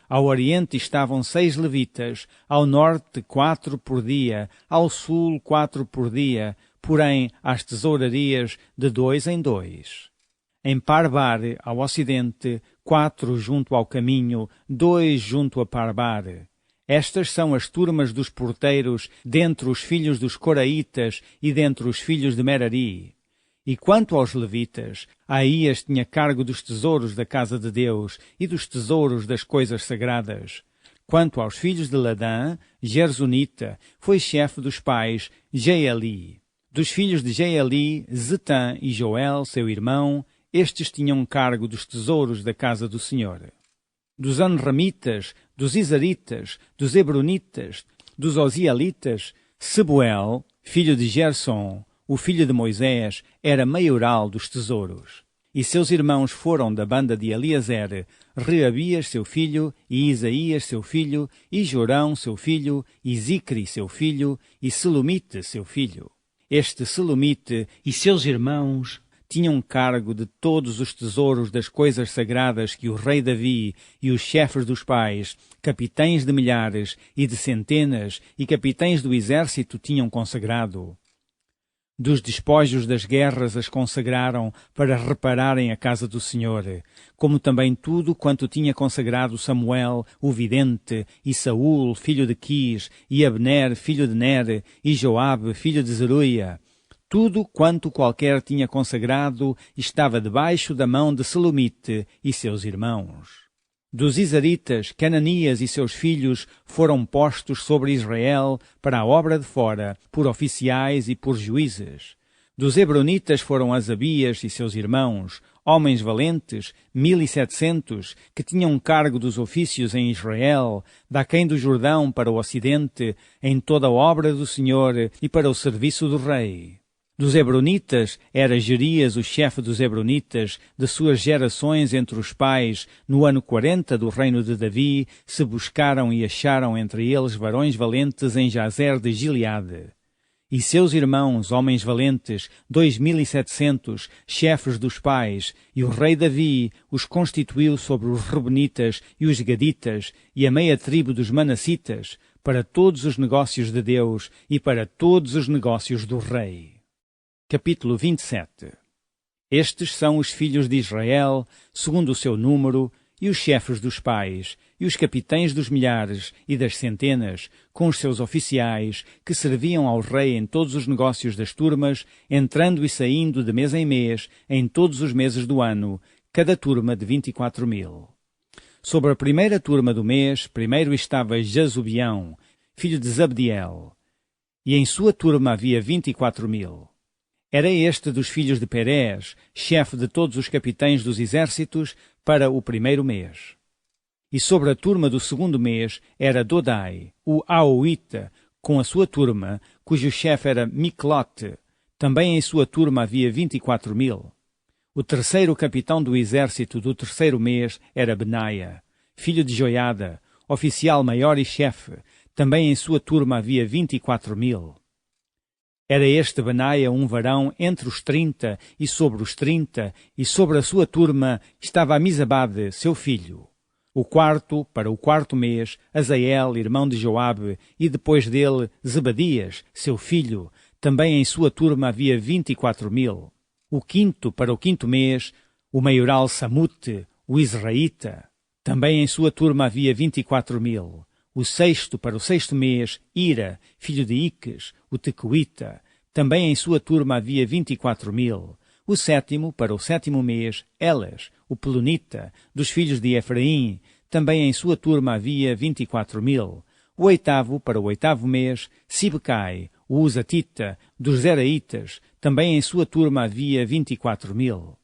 [SPEAKER 1] Ao oriente estavam 6 levitas, ao norte 4 por dia, ao sul 4 por dia, porém às tesourarias de 2 em 2. Em Parbar, ao ocidente, 4 junto ao caminho, 2 junto a Parbar. Estas são as turmas dos porteiros dentre os filhos dos Coraitas e dentre os filhos de Merari. E quanto aos levitas, Aías tinha cargo dos tesouros da casa de Deus e dos tesouros das coisas sagradas. Quanto aos filhos de Ladã, Gersonita foi chefe dos pais Jeeli. Dos filhos de Jeeli, Zetã e Joel, seu irmão, estes tinham cargo dos tesouros da casa do Senhor. Dos Anramitas, dos Isaritas, dos Hebronitas, dos Ozielitas, Sebuel, filho de Gerson, o filho de Moisés, era maioral dos tesouros. E seus irmãos foram da banda de Eliezer, Reabias, seu filho, e Isaías, seu filho, e Jorão, seu filho, e Zicri, seu filho, e Selomite, seu filho. Este Selomite e seus irmãos tinham cargo de todos os tesouros das coisas sagradas que o rei Davi e os chefes dos pais, capitães de milhares e de centenas e capitães do exército tinham consagrado. Dos despojos das guerras as consagraram para repararem a casa do Senhor, como também tudo quanto tinha consagrado Samuel, o vidente, e Saul, filho de Quis, e Abner, filho de Ner, e Joabe, filho de Zeruia. Tudo quanto qualquer tinha consagrado estava debaixo da mão de Selomite e seus irmãos. Dos Isaritas, Cananias e seus filhos foram postos sobre Israel para a obra de fora, por oficiais e por juízes. Dos Hebronitas foram Asabias e seus irmãos, homens valentes, 1.700, que tinham cargo dos ofícios em Israel, daquém do Jordão para o ocidente, em toda a obra do Senhor e para o serviço do rei. Dos Hebronitas era Jerias, o chefe dos Hebronitas, de suas gerações entre os pais, no ano 40 do reino de Davi, se buscaram e acharam entre eles varões valentes em Jazer de Gileade. E seus irmãos, homens valentes, 2.700, chefes dos pais, e o rei Davi os constituiu sobre os Reubenitas e os Gaditas e a meia tribo dos Manassitas, para todos os negócios de Deus e para todos os negócios do rei. Capítulo 27. Estes são os filhos de Israel, segundo o seu número, e os chefes dos pais, e os capitães dos milhares e das centenas, com os seus oficiais, que serviam ao rei em todos os negócios das turmas, entrando e saindo de mês em mês, em todos os meses do ano, cada turma de 24.000. Sobre a primeira turma do mês, primeiro estava Jazobeão, filho de Zabdiel, e em sua turma havia 24.000. Era este dos filhos de Perez, chefe de todos os capitães dos exércitos, para o primeiro mês. E sobre a turma do segundo mês era Dodai, o Aoita, com a sua turma, cujo chefe era Miclote. Também em sua turma havia 24.000. O terceiro capitão do exército do terceiro mês era Benaia, filho de Joiada, oficial maior e chefe. Também em sua turma havia 24.000. Era este Benaia um varão entre os 30 e sobre os 30, e sobre a sua turma estava Amizabade, seu filho. O quarto, para o quarto mês, Azael, irmão de Joabe, e depois dele Zebadias, seu filho. Também em sua turma havia 24.000. O quinto, para o quinto mês, o maioral Samute, o Israelita. Também em sua turma havia 24.000. O sexto, para o sexto mês, Ira, filho de Iques, o Tecoita. Também em sua turma havia 24.000. O sétimo, para o sétimo mês, Elas, o Pelonita, dos filhos de Efraim. Também em sua turma havia 24.000. O oitavo, para o oitavo mês, Sibecai, o Uzatita, dos Zeraitas. Também em sua turma havia 24.000.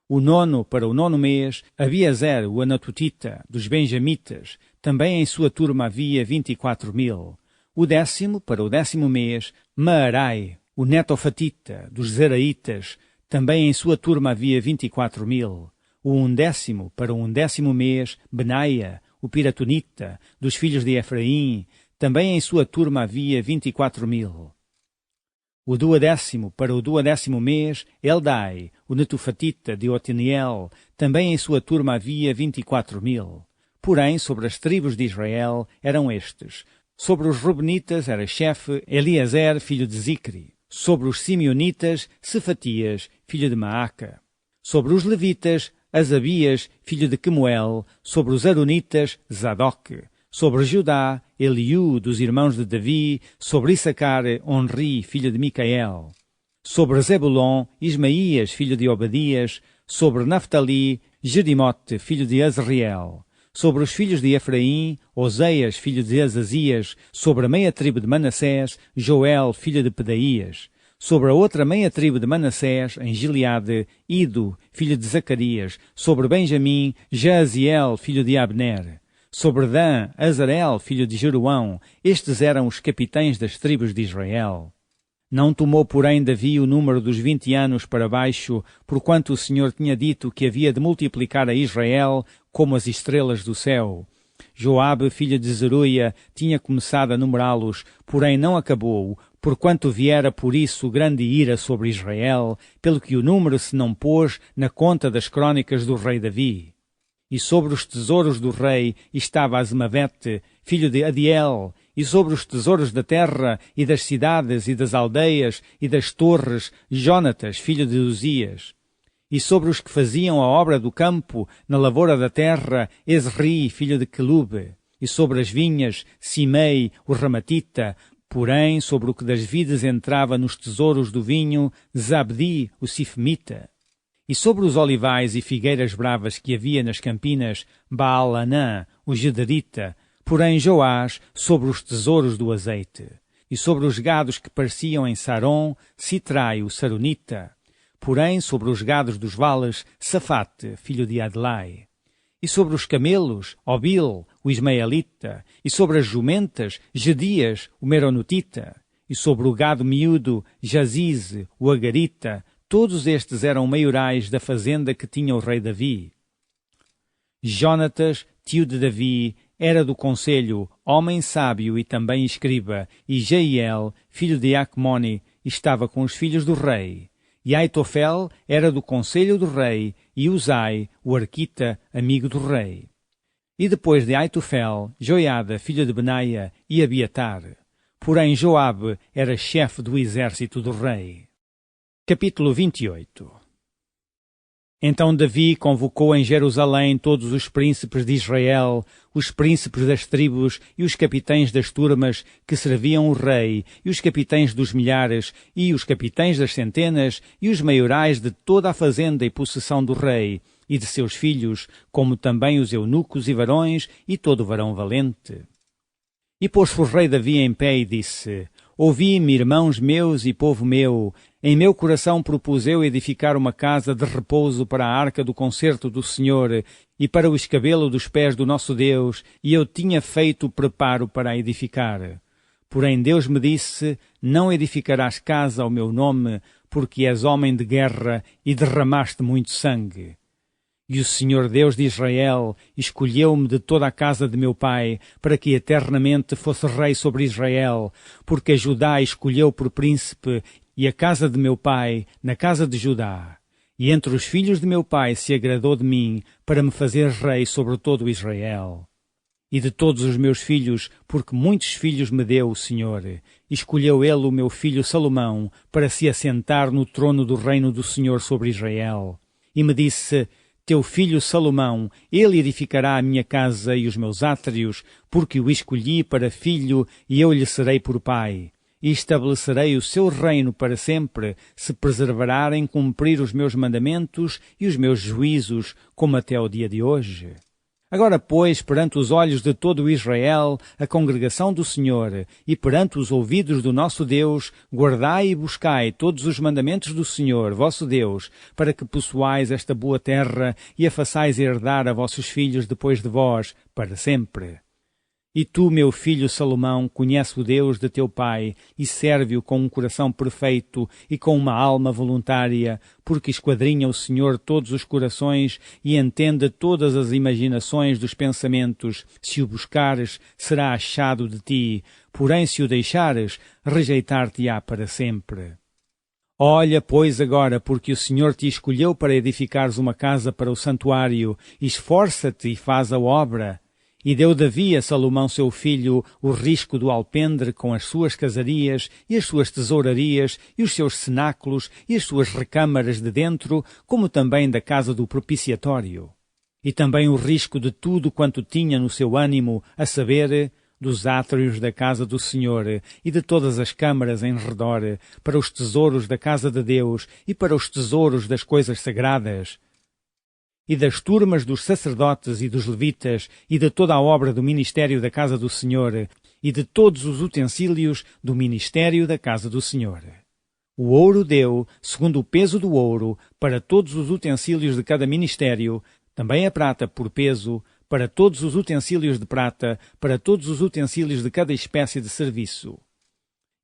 [SPEAKER 1] O nono, para o nono mês, Abiezer, o Anatotita, dos Benjamitas. Também em sua turma havia 24.000. O décimo, para o décimo mês, Maarai, o Netofatita, dos Zeraitas. Também em sua turma havia 24.000. O undécimo, para o undécimo mês, Benaia, o Piratonita, dos filhos de Efraim. Também em sua turma havia 24.000. O duodécimo, para o duodécimo mês, Eldai, o Netofatita de Otiniel. Também em sua turma havia 24.000. Porém, sobre as tribos de Israel eram estes. Sobre os Reubenitas era chefe Eliezer, filho de Zicri. Sobre os Simeonitas, Cefatias, filho de Maaca. Sobre os Levitas, Asabias, filho de Quemuel. Sobre os Aronitas, Zadok. Sobre Judá, Eliú, dos irmãos de Davi. Sobre Issacar, Onri, filho de Micael. Sobre Zebulon, Ismaías, filho de Obadias. Sobre Naftali, Jedimote, filho de Azriel. Sobre os filhos de Efraim, Oseias, filho de Azazias. Sobre a meia tribo de Manassés, Joel, filho de Pedaías. Sobre a outra meia tribo de Manassés, em Gileade, Ido, filho de Zacarias. Sobre Benjamim, Jaziel, filho de Abner. Sobre Dan, Azarel, filho de Jeroão. Estes eram os capitães das tribos de Israel. Não tomou, porém, Davi o número dos 20 anos para baixo, porquanto o Senhor tinha dito que havia de multiplicar a Israel como as estrelas do céu. Joabe, filho de Zeruia, tinha começado a numerá-los, porém não acabou, porquanto viera por isso grande ira sobre Israel, pelo que o número se não pôs na conta das crônicas do rei Davi. E sobre os tesouros do rei estava Azmavete, filho de Adiel, e sobre os tesouros da terra, e das cidades, e das aldeias, e das torres, Jonatas, filho de Uzias. E sobre os que faziam a obra do campo, na lavoura da terra, Ezri, filho de Quelube. E sobre as vinhas, Simei, o Ramatita. Porém, sobre o que das vides entrava nos tesouros do vinho, Zabdi, o Sifmita. E sobre os olivais e figueiras bravas que havia nas campinas, Baal-Anã, o Gederita. Porém, Joás, sobre os tesouros do azeite. e sobre os gados que pareciam em Saron, Sitrai, o Saronita. Porém, sobre os gados dos vales, Safate, filho de Adlai. E sobre os camelos, Obil, o Ismaelita. E sobre as jumentas, Gedias, o Meronotita. E sobre o gado miúdo, Jazize, o Agarita. Todos estes eram maiorais da fazenda que tinha o rei Davi. Jonatas, tio de Davi, era do conselho, homem sábio e também escriba, e Jeiel, filho de Acmone, estava com os filhos do rei. E Aitofel era do conselho do rei, e Uzai, o arquita, amigo do rei. E depois de Aitofel, Joiada, filho de Benaia, e Abiatar. Porém Joabe era chefe do exército do rei. Capítulo 28. Então Davi convocou em Jerusalém todos os príncipes de Israel, os príncipes das tribos e os capitães das turmas que serviam o rei, e os capitães dos milhares, e os capitães das centenas, e os maiorais de toda a fazenda e possessão do rei, e de seus filhos, como também os eunucos e varões, e todo varão valente. E pôs-se o rei Davi em pé e disse: Ouvi-me, irmãos meus e povo meu, em meu coração propus eu edificar uma casa de repouso para a arca do concerto do Senhor e para o escabelo dos pés do nosso Deus, e eu tinha feito preparo para a edificar. Porém Deus me disse: Não edificarás casa ao meu nome, porque és homem de guerra e derramaste muito sangue. E o Senhor Deus de Israel escolheu-me de toda a casa de meu pai, para que eternamente fosse rei sobre Israel, porque a Judá escolheu por príncipe, e a casa de meu pai na casa de Judá. E entre os filhos de meu pai se agradou de mim, para me fazer rei sobre todo Israel. E de todos os meus filhos, porque muitos filhos me deu o Senhor, escolheu ele o meu filho Salomão, para se assentar no trono do reino do Senhor sobre Israel. E me disse: Teu filho Salomão, ele edificará a minha casa e os meus átrios, porque o escolhi para filho, e eu lhe serei por pai. E estabelecerei o seu reino para sempre, se preservar em cumprir os meus mandamentos e os meus juízos, como até o dia de hoje. Agora, pois, perante os olhos de todo o Israel, a congregação do Senhor, e perante os ouvidos do nosso Deus, guardai e buscai todos os mandamentos do Senhor, vosso Deus, para que possuais esta boa terra e a façais herdar a vossos filhos depois de vós, para sempre. E tu, meu filho Salomão, conhece o Deus de teu pai e serve-o com um coração perfeito e com uma alma voluntária, porque esquadrinha o Senhor todos os corações e entende todas as imaginações dos pensamentos. Se o buscares, será achado de ti, porém se o deixares, rejeitar-te-á para sempre. Olha, pois, agora, porque o Senhor te escolheu para edificares uma casa para o santuário, esforça-te e faz a obra. E deu Davi a Salomão seu filho o risco do alpendre com as suas casarias e as suas tesourarias e os seus cenáculos e as suas recâmaras de dentro, como também da casa do propiciatório. E também o risco de tudo quanto tinha no seu ânimo, a saber, dos átrios da casa do Senhor e de todas as câmaras em redor, para os tesouros da casa de Deus e para os tesouros das coisas sagradas, e das turmas dos sacerdotes e dos levitas, e de toda a obra do ministério da casa do Senhor, e de todos os utensílios do ministério da casa do Senhor. O ouro deu, segundo o peso do ouro, para todos os utensílios de cada ministério, também a prata por peso, para todos os utensílios de prata, para todos os utensílios de cada espécie de serviço.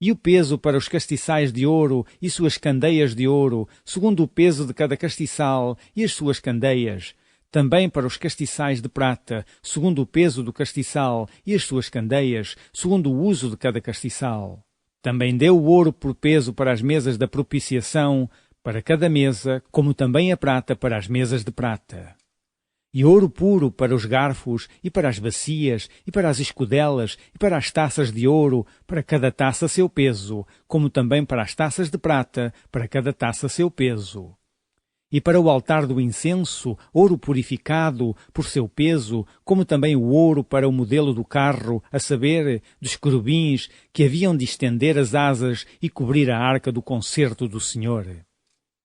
[SPEAKER 1] E o peso para os castiçais de ouro e suas candeias de ouro, segundo o peso de cada castiçal e as suas candeias. Também para os castiçais de prata, segundo o peso do castiçal e as suas candeias, segundo o uso de cada castiçal. Também deu o ouro por peso para as mesas da propiciação, para cada mesa, como também a prata para as mesas de prata. E ouro puro para os garfos, e para as bacias, e para as escudelas, e para as taças de ouro, para cada taça seu peso, como também para as taças de prata, para cada taça seu peso. E para o altar do incenso, ouro purificado, por seu peso, como também o ouro para o modelo do carro, a saber, dos querubins, que haviam de estender as asas e cobrir a arca do concerto do Senhor.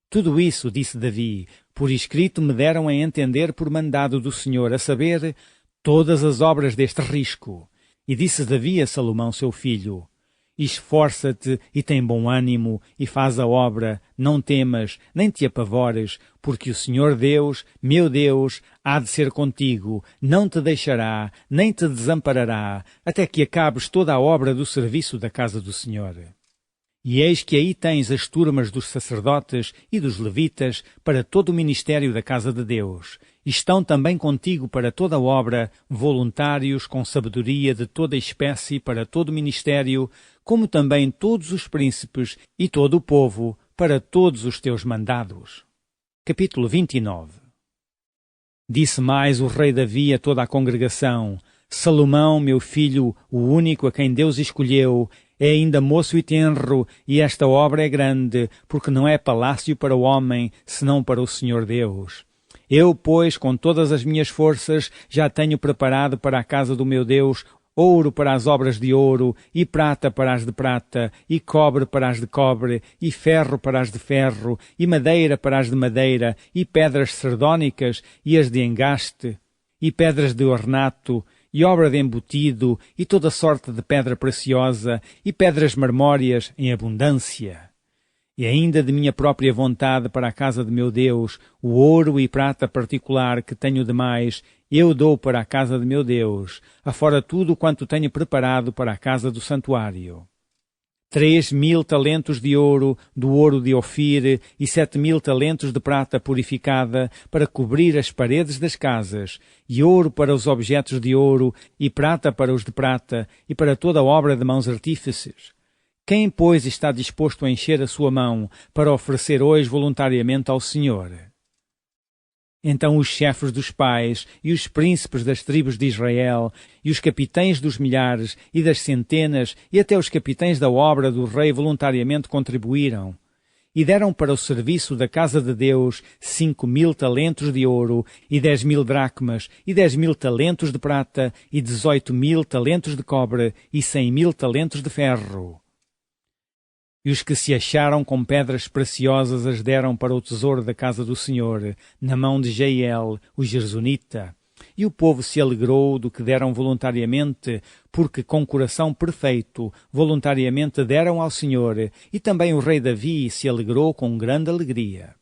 [SPEAKER 1] Tudo isso, disse Davi, por escrito me deram a entender por mandado do Senhor, a saber, todas as obras deste risco. E disse Davi a Salomão seu filho: Esforça-te e tem bom ânimo, e faz a obra, não temas, nem te apavores, porque o Senhor Deus, meu Deus, há de ser contigo, não te deixará, nem te desamparará, até que acabes toda a obra do serviço da casa do Senhor. E eis que aí tens as turmas dos sacerdotes e dos levitas para todo o ministério da casa de Deus. Estão também contigo para toda a obra, voluntários com sabedoria de toda espécie para todo o ministério, como também todos os príncipes e todo o povo para todos os teus mandados. Capítulo 29. Disse mais o rei Davi a toda a congregação: Salomão, meu filho, o único a quem Deus escolheu, é ainda moço e tenro, e esta obra é grande, porque não é palácio para o homem, senão para o Senhor Deus. Eu, pois, com todas as minhas forças, já tenho preparado para a casa do meu Deus ouro para as obras de ouro, e prata para as de prata, e cobre para as de cobre, e ferro para as de ferro, e madeira para as de madeira, e pedras sardónicas, e as de engaste, e pedras de ornato, e obra de embutido, e toda sorte de pedra preciosa, e pedras marmóreas em abundância. E ainda de minha própria vontade para a casa de meu Deus, o ouro e prata particular que tenho demais, eu dou para a casa de meu Deus, afora tudo quanto tenho preparado para a casa do santuário. 3.000 talentos de ouro, do ouro de Ofir, e 7.000 talentos de prata purificada, para cobrir as paredes das casas, e ouro para os objetos de ouro, e prata para os de prata, e para toda a obra de mãos artífices. Quem, pois, está disposto a encher a sua mão para oferecer hoje voluntariamente ao Senhor? Então os chefes dos pais, e os príncipes das tribos de Israel, e os capitães dos milhares e das centenas, e até os capitães da obra do rei voluntariamente contribuíram, e deram para o serviço da casa de Deus 5.000 talentos de ouro, e 10.000 dracmas, e 10.000 talentos de prata, e 18.000 talentos de cobre, e 100.000 talentos de ferro. E os que se acharam com pedras preciosas as deram para o tesouro da casa do Senhor, na mão de Jeiel, o Gersonita. E o povo se alegrou do que deram voluntariamente, porque com coração perfeito voluntariamente deram ao Senhor, e também o rei Davi se alegrou com grande alegria.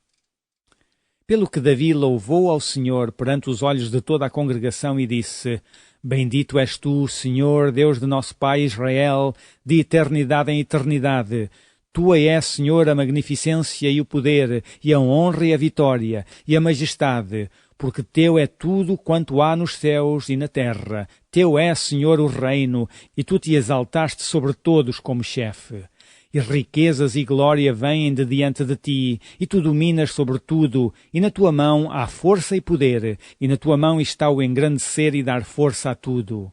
[SPEAKER 1] Pelo que Davi louvou ao Senhor perante os olhos de toda a congregação e disse: Bendito és tu, Senhor, Deus de nosso Pai Israel, de eternidade em eternidade. Tua é, Senhor, a magnificência e o poder, e a honra e a vitória, e a majestade, porque teu é tudo quanto há nos céus e na terra. Teu é, Senhor, o reino, e tu te exaltaste sobre todos como chefe. E riquezas e glória vêm de diante de ti, e tu dominas sobre tudo, e na tua mão há força e poder, e na tua mão está o engrandecer e dar força a tudo.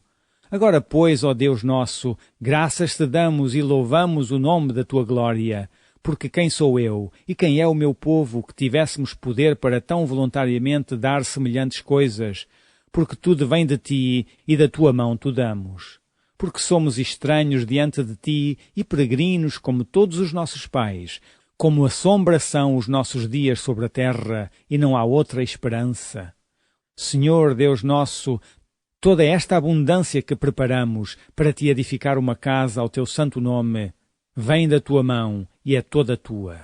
[SPEAKER 1] Agora, pois, ó Deus nosso, graças te damos e louvamos o nome da tua glória, porque quem sou eu e quem é o meu povo que tivéssemos poder para tão voluntariamente dar semelhantes coisas, porque tudo vem de ti e da tua mão tu damos. Porque somos estranhos diante de ti e peregrinos como todos os nossos pais, como a sombra são os nossos dias sobre a terra, e não há outra esperança. Senhor Deus nosso, toda esta abundância que preparamos para te edificar uma casa ao teu santo nome, vem da tua mão e é toda tua.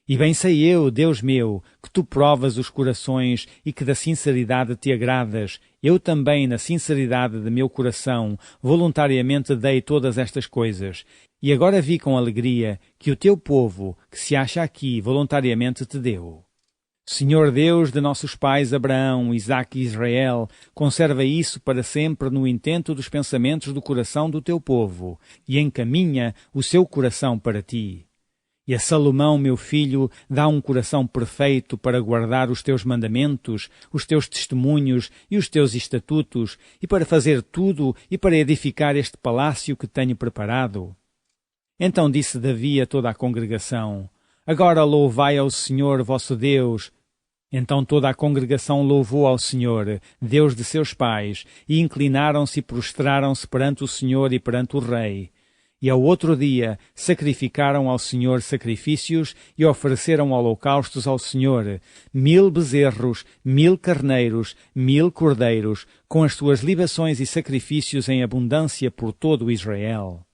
[SPEAKER 1] E bem sei eu, Deus meu, que tu provas os corações e que da sinceridade te agradas. Eu também, na sinceridade de meu coração, voluntariamente dei todas estas coisas. E agora vi com alegria que o teu povo, que se acha aqui, voluntariamente te deu. Senhor Deus de nossos pais Abraão, Isaque e Israel, conserva isso para sempre no intento dos pensamentos do coração do teu povo, e encaminha o seu coração para ti. E a Salomão, meu filho, dá um coração perfeito para guardar os teus mandamentos, os teus testemunhos e os teus estatutos, e para fazer tudo e para edificar este palácio que tenho preparado. Então disse Davi a toda a congregação: Agora louvai ao Senhor vosso Deus. Então toda a congregação louvou ao Senhor, Deus de seus pais, e inclinaram-se e prostraram-se perante o Senhor e perante o rei. E ao outro dia sacrificaram ao Senhor sacrifícios e ofereceram holocaustos ao Senhor, 1000 bezerros, 1000 carneiros, 1000 cordeiros, com as suas libações e sacrifícios em abundância por todo Israel.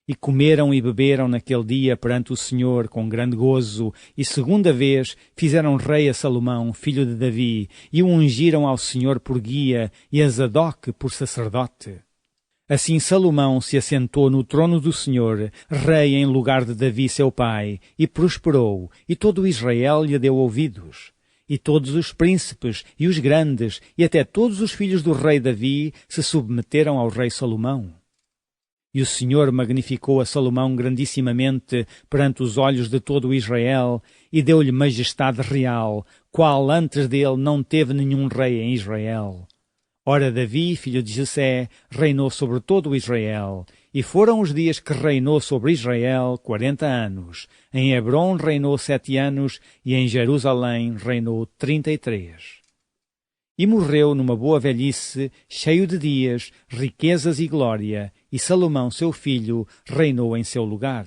[SPEAKER 1] E comeram e beberam naquele dia perante o Senhor com grande gozo, e segunda vez fizeram rei a Salomão, filho de Davi, e o ungiram ao Senhor por guia, e a Zadok por sacerdote. Assim Salomão se assentou no trono do Senhor, rei em lugar de Davi seu pai, e prosperou, e todo Israel lhe deu ouvidos. E todos os príncipes, e os grandes, e até todos os filhos do rei Davi se submeteram ao rei Salomão. E o Senhor magnificou a Salomão grandissimamente perante os olhos de todo o Israel, e deu-lhe majestade real, qual antes dele não teve nenhum rei em Israel. Ora, Davi, filho de Jessé, reinou sobre todo o Israel, e foram os dias que reinou sobre Israel 40 anos. Em Hebrom reinou 7 anos, e em Jerusalém reinou 33. E morreu numa boa velhice, cheio de dias, riquezas e glória, e Salomão, seu filho, reinou em seu lugar.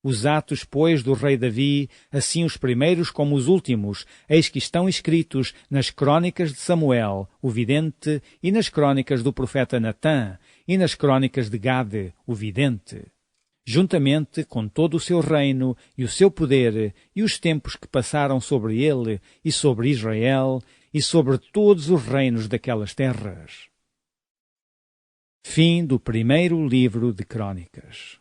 [SPEAKER 1] Os atos, pois, do rei Davi, assim os primeiros como os últimos, eis que estão escritos nas crônicas de Samuel, o vidente, e nas crônicas do profeta Natã, e nas crônicas de Gade, o vidente. Juntamente com todo o seu reino e o seu poder, e os tempos que passaram sobre ele e sobre Israel, e sobre todos os reinos daquelas terras. Fim do primeiro livro de Crônicas.